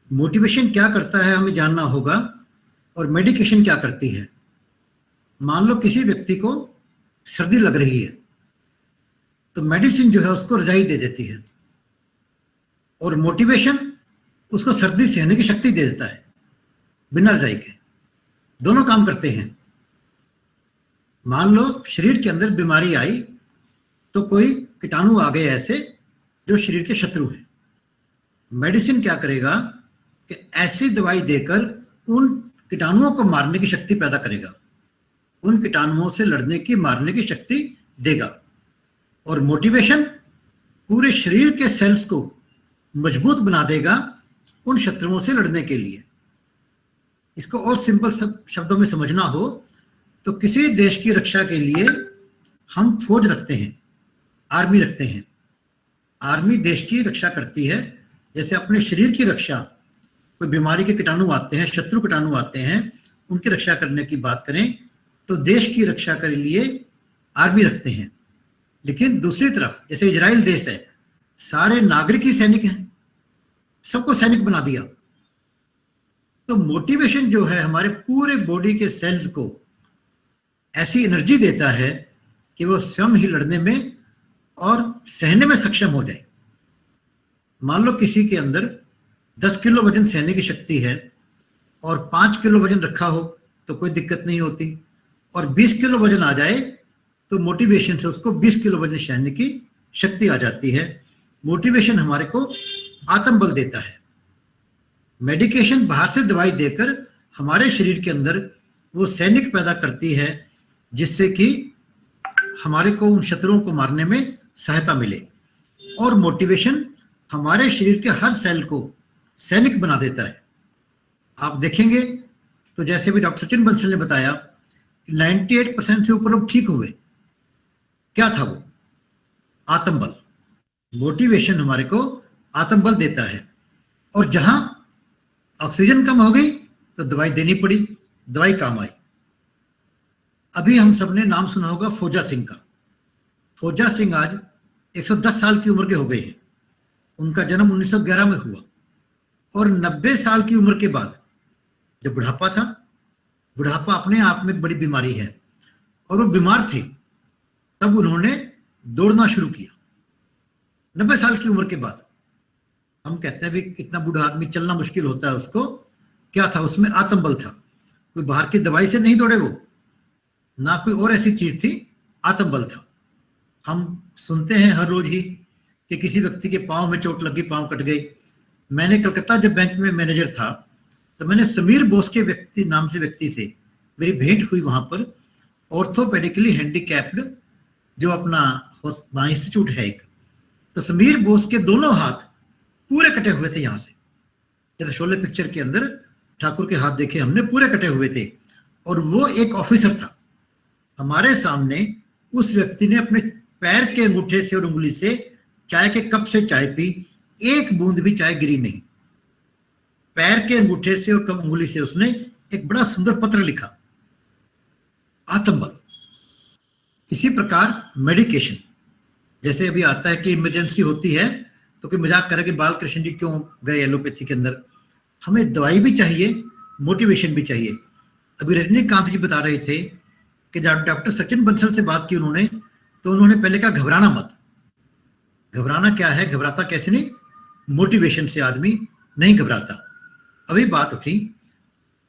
[SPEAKER 13] मोटिवेशन क्या करता है हमें जानना होगा, और मेडिकेशन क्या करती है। मान लो किसी व्यक्ति को सर्दी लग रही है तो मेडिसिन जो है उसको रजाई दे देती है, और मोटिवेशन उसको सर्दी सहने की शक्ति दे देता है बिना रजाई के। दोनों काम करते हैं। मान लो शरीर के अंदर बीमारी आई तो कोई कीटाणु आ गए ऐसे जो शरीर के शत्रु हैं। मेडिसिन क्या करेगा कि ऐसी दवाई देकर उन कीटाणुओं को मारने की शक्ति पैदा करेगा, उन कीटाणुओं से लड़ने की, मारने की शक्ति देगा। और मोटिवेशन पूरे शरीर के सेल्स को मजबूत बना देगा उन शत्रुओं से लड़ने के लिए। इसको और सिंपल शब्दों में समझना हो तो किसी देश की रक्षा के लिए हम फौज रखते हैं, आर्मी रखते हैं। आर्मी देश की रक्षा करती है, जैसे अपने शरीर की रक्षा, कोई बीमारी के कीटाणु आते हैं, शत्रु कीटाणु आते हैं, उनकी रक्षा करने की बात करें तो देश की रक्षा के लिए आर्मी रखते हैं। लेकिन दूसरी तरफ जैसे इजराइल देश है, सारे नागरिक ही सैनिक हैं, सबको सैनिक बना दिया। तो मोटिवेशन जो है हमारे पूरे बॉडी के सेल्स को ऐसी एनर्जी देता है कि वो स्वयं ही लड़ने में और सहने में सक्षम हो जाए। मान लो किसी के अंदर 10 किलो वजन सहने की शक्ति है और 5 किलो वजन रखा हो तो कोई दिक्कत नहीं होती, और 20 किलो वजन आ जाए तो मोटिवेशन से उसको 20 किलो वजन सहने की शक्ति आ जाती है। मोटिवेशन हमारे को आत्मबल देता है। मेडिकेशन बाहर से दवाई देकर हमारे शरीर के अंदर वो सैनिक पैदा करती है जिससे कि हमारे को उन शत्रुओं को मारने में सहायता मिले। और मोटिवेशन हमारे शरीर के हर सेल को सैनिक बना देता है। आप देखेंगे तो जैसे भी डॉक्टर सचिन बंसल ने बताया 98% से ऊपर लोग ठीक हुए। क्या था वो? आत्मबल। मोटिवेशन हमारे को आत्मबल देता है। और जहां ऑक्सीजन कम हो गई तो दवाई देनी पड़ी, दवाई काम आई। अभी हम सबने नाम सुना होगा फौजा सिंह का। फौजा सिंह आज 110 साल की उम्र के हो गए हैं। उनका जन्म 1911 में हुआ और 90 साल की उम्र के बाद जब बुढ़ापा था, बुढ़ापा अपने आप में एक बड़ी बीमारी है और वो बीमार थे, तब उन्होंने दौड़ना शुरू किया 90 साल की उम्र के बाद। हम कहते हैं भी कितना बूढ़ा आदमी चलना मुश्किल होता है उसको, क्या था उसमें? आत्मबल था। कोई बाहर की दवाई से नहीं दौड़े वो, ना कोई और ऐसी चीज थी, आत्मबल था। हम सुनते हैं हर रोज ही कि किसी व्यक्ति के पांव में चोट लगी, पांव कट गई। मैंने कलकत्ता जब बैंक में मैनेजर था तो मैंने समीर बोस के व्यक्ति नाम से व्यक्ति से मेरी भेंट हुई वहां पर, ऑर्थोपेडिकली हैंडीकैप्ड जो अपना वहां इंस्टीट्यूट है एक। तो समीर बोस के दोनों हाथ पूरे कटे हुए थे यहाँ से, जैसे शोले पिक्चर के अंदर ठाकुर के हाथ देखे हमने, पूरे कटे हुए थे। और वो एक ऑफिसर था। हमारे सामने उस व्यक्ति ने अपने पैर के अंगूठे से और उंगली से चाय के कप से चाय पी, एक बूंद भी चाय गिरी नहीं। पैर के अंगूठे से और उंगली से उसने एक बड़ा सुंदर पत्र लिखा। आत्मबल। इसी प्रकार मेडिकेशन, जैसे अभी आता है कि इमरजेंसी होती है तो कोई मजाक करे कि बालकृष्ण जी क्यों गए एलोपैथी के अंदर। हमें दवाई भी चाहिए, मोटिवेशन भी चाहिए। अभी रजनीकांत जी बता रहे थे कि जब डॉक्टर सचिन बंसल से बात की उन्होंने, तो उन्होंने पहले कहा घबराना मत। घबराना क्या है, घबराता कैसे नहीं? मोटिवेशन से आदमी नहीं घबराता। अभी बात उठी,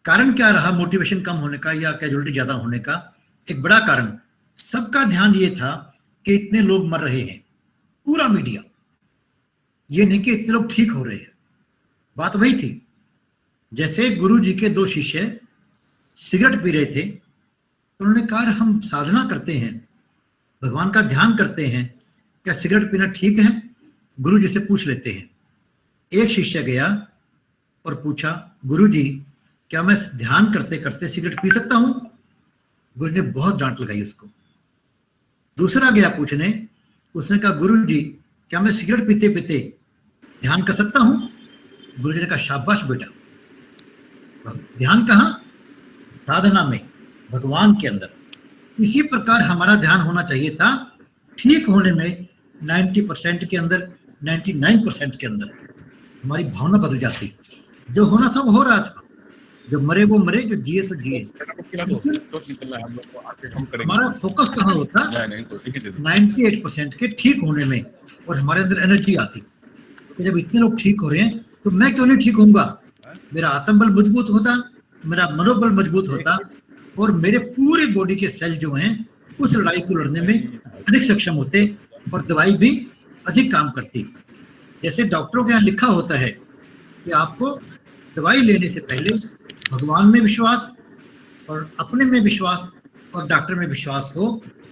[SPEAKER 13] कारण क्या रहा मोटिवेशन कम होने का या कैजुअलिटी ज्यादा होने का? एक बड़ा कारण, सबका ध्यान ये था कि इतने लोग मर रहे हैं, पूरा मीडिया, ये नहीं कि इतने लोग ठीक हो रहे हैं। बात वही थी, जैसे गुरु जी के 2 शिष्य सिगरेट पी रहे थे तो उन्होंने कहा हम साधना करते हैं, भगवान का ध्यान करते हैं, क्या सिगरेट पीना ठीक है? गुरु जी से पूछ लेते हैं। एक शिष्य गया और पूछा, गुरु जी क्या मैं ध्यान करते करते सिगरेट पी सकता हूं? गुरु ने बहुत डांट लगाई उसको। दूसरा गया पूछने, उसने कहा गुरु जी क्या मैं सिगरेट पीते पीते ध्यान कर सकता हूं? गुरु जी ने कहा शाबाश बेटा। ध्यान कहाँ? साधना में, भगवान के अंदर। इसी प्रकार हमारा ध्यान होना चाहिए था, ठीक होने में 90% के अंदर, 99% के अंदर हमारी भावना बदल जाती। जो होना था वो हो रहा था, जो मरे वो मरे, जो जिए सो जिए। हमारा फोकस कहाँ होता? 98% के ठीक होने में, और हमारे अंदर एनर्जी आती कि जब इतने लोग ठीक हो रहे हैं तो मैं क्यों नहीं ठीक होऊंगा? मेरा आत्मबल मजबूत होता, मेरा मनोबल मजबूत होता, और मेरे पूरे बॉडी के सेल जो हैं उस लड़ाई को लड़ने में अधिक सक्षम होते और दवाई भी अधिक काम करती। जैसे डॉक्टरों के यहाँ लिखा होता है कि आपको दवाई लेने से पहले भगवान में विश्वास और अपने में विश्वास और डॉक्टर में विश्वास हो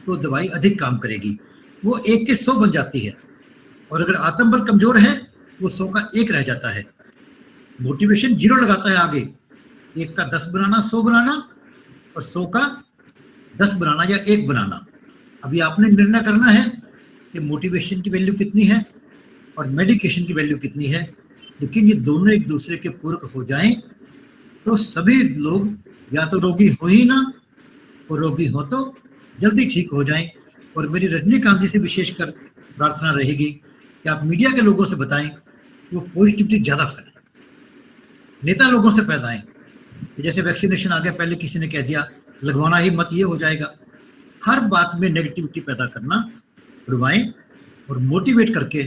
[SPEAKER 13] तो दवाई अधिक काम करेगी। वो 1 के 100 बन जाती है, और अगर आत्मबल कमजोर है वो 100 का 1 रह जाता है। मोटिवेशन 0 लगाता है आगे, 1 का 10 बनाना, 100 बनाना, और 100 का 10 बनाना या 1 बनाना। अभी आपने निर्णय करना है कि मोटिवेशन की वैल्यू कितनी है और मेडिकेशन की वैल्यू कितनी है। लेकिन ये दोनों एक दूसरे के पूरक हो जाएं तो सभी लोग या तो रोगी हो ही ना, और रोगी हो तो जल्दी ठीक हो जाएं। और मेरी रजनीकांत जी से विशेषकर प्रार्थना रहेगी कि आप मीडिया के लोगों से बताएं कि वो पॉजिटिविटी ज़्यादा फैलाएं, नेता लोगों से पैदाएं। जैसे वैक्सीनेशन आ गया, पहले किसी ने कह दिया लगवाना ही मत, ये हो जाएगा। हर बात में नेगेटिविटी पैदा करना छुड़वाएं और मोटिवेट करके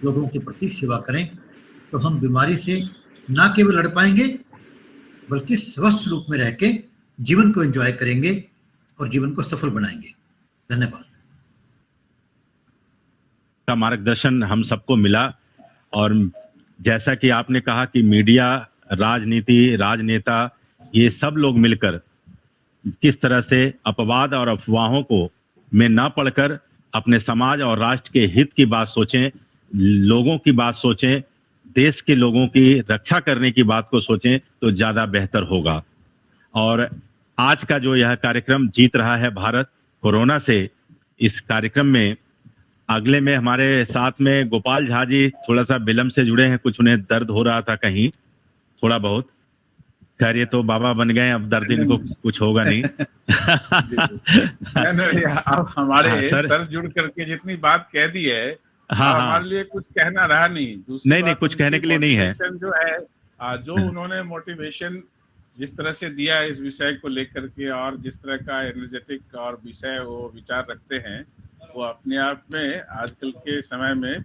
[SPEAKER 13] लोगों के प्रति सेवा करें, तो हम बीमारी से ना केवल लड़ पाएंगे बल्कि स्वस्थ रूप में रह के जीवन को एंजॉय करेंगे और जीवन को सफल बनाएंगे। धन्यवाद।
[SPEAKER 1] का मार्गदर्शन हम सबको मिला, और जैसा कि आपने कहा कि मीडिया, राजनीति, राजनेता, ये सब लोग मिलकर किस तरह से अपवाद और अफवाहों को में ना पढ़कर अपने समाज और राष्ट्र के हित की बात सोचें, लोगों की बात सोचें, देश के लोगों की रक्षा करने की बात को सोचें तो ज्यादा बेहतर होगा। और आज का जो यह कार्यक्रम जीत रहा है भारत कोरोना से, इस कार्यक्रम में अगले में हमारे साथ में गोपाल झा जी थोड़ा सा विलंब से जुड़े हैं, कुछ उन्हें दर्द हो रहा था कहीं थोड़ा बहुत। खैर ये तो बाबा बन गए, अब दर्द इनको कुछ होगा नहीं।
[SPEAKER 14] अब हमारे
[SPEAKER 1] सर,
[SPEAKER 14] सर जुड़ करके जितनी बात कह दी है,
[SPEAKER 1] हाँ,
[SPEAKER 14] हमारे लिए कुछ कहना रहा नहीं।
[SPEAKER 1] नहीं कुछ कहने के लिए नहीं है।
[SPEAKER 14] जो है जो उन्होंने मोटिवेशन जिस तरह से दिया इस विषय को लेकर के, और जिस तरह का एनर्जेटिक और विषय वो विचार रखते हैं, वो अपने आप में आजकल के समय में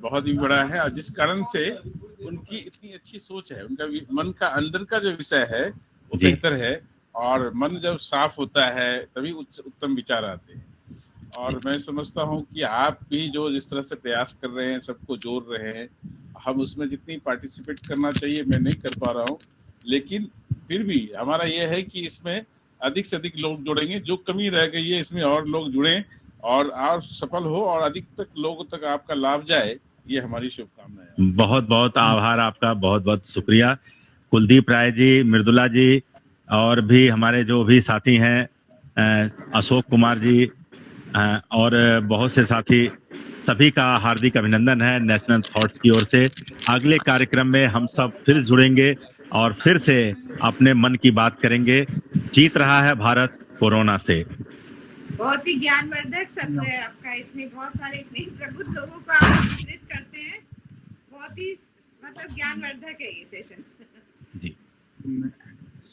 [SPEAKER 14] बहुत ही बड़ा है। और जिस कारण से उनकी इतनी अच्छी सोच है, उनका मन का अंदर का जो विषय है वो बेहतर है, और मन जब साफ होता है तभी उत्तम विचार आते हैं। और मैं समझता हूँ कि आप भी जो जिस तरह से प्रयास कर रहे हैं, सबको जोड़ रहे हैं, हम उसमें जितनी पार्टिसिपेट करना चाहिए मैं नहीं कर पा रहा हूँ, लेकिन फिर भी हमारा ये है कि इसमें अधिक से अधिक लोग जुड़ेंगे। जो कमी रह गई है इसमें और लोग जुड़ें और सफल हो और अधिक तक लोगों तक आपका लाभ जाए, ये हमारी शुभकामनाएं।
[SPEAKER 1] बहुत बहुत आभार आपका, बहुत बहुत शुक्रिया। कुलदीप राय जी, मृदुला जी, और भी हमारे जो भी साथी हैं, अशोक कुमार जी और बहुत से साथी, सभी का हार्दिक अभिनंदन है नेशनल थॉट्स की ओर से। अगले कार्यक्रम में हम सब फिर जुड़ेंगे और फिर से अपने मन की बात करेंगे। जीत रहा है भारत कोरोना से।
[SPEAKER 15] बहुत ही ज्ञानवर्धक सत्र है आपका, इसमें बहुत सारे इतने प्रबुद्ध लोगों को आप आमंत्रित करते हैं। बहुत ही मतलब ज्ञानवर्धक है ये सेशन।
[SPEAKER 1] जी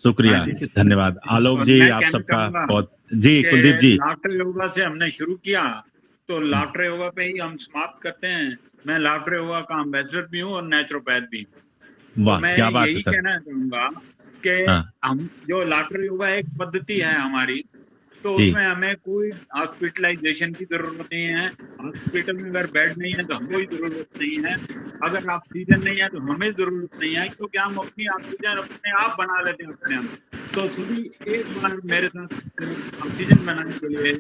[SPEAKER 1] शुक्रिया, धन्यवाद। आलोक जी आप सबका बहुत। जी कुलदीप जी,
[SPEAKER 16] लाफ्टर योगा से हमने शुरू किया तो लाफ्टर योगा पे ही हम समाप्त करते हैं। मैं लाफ्टर योगा का एम्बेसडर भी हूँ और नेचुरोपैथ भी हूँ।
[SPEAKER 1] वाह
[SPEAKER 16] मैं
[SPEAKER 1] क्या बात
[SPEAKER 16] यही
[SPEAKER 1] है सर।
[SPEAKER 16] कहना चाहूंगा कि हम जो लाफ्टर योगा एक पद्धति है हमारी, तो उसमें हमें कोई हॉस्पिटलाइजेशन की जरूरत नहीं है। हॉस्पिटल में अगर बेड नहीं है तो हमको जरूरत नहीं है, अगर ऑक्सीजन नहीं है तो हमें जरूरत नहीं है, क्योंकि हम अपनी ऑक्सीजन अपने आप बना लेते हैं अपने हम। तो सभी एक बार मेरे साथ ऑक्सीजन बनाने के लिए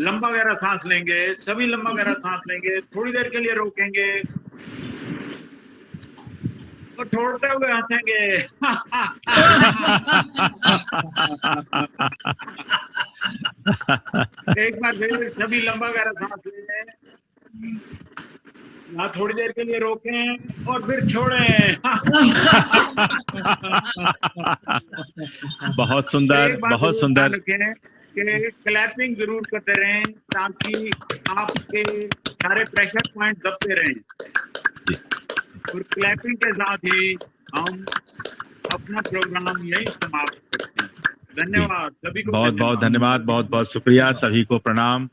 [SPEAKER 16] लंबा गहरा सांस लेंगे, सभी लंबा गहरा सांस लेंगे, थोड़ी देर के लिए रोकेंगे और छोड़ते हुए हंसेंगे। एक बार फिर सभी लंबा गहरा सांस लें, ना थोड़ी देर के लिए रोकें और फिर छोड़ें।
[SPEAKER 1] बहुत सुंदर, बहुत सुंदर।
[SPEAKER 16] कि क्लैपिंग जरूर करते रहें ताकि आपके सारे प्रेशर पॉइंट दबते रहें, और क्लैपिंग के साथ ही हम अपना प्रोग्राम यही समाप्त करते हैं। धन्यवाद सभी को।
[SPEAKER 1] बहुत बहुत धन्यवाद, बहुत बहुत शुक्रिया, सभी को प्रणाम।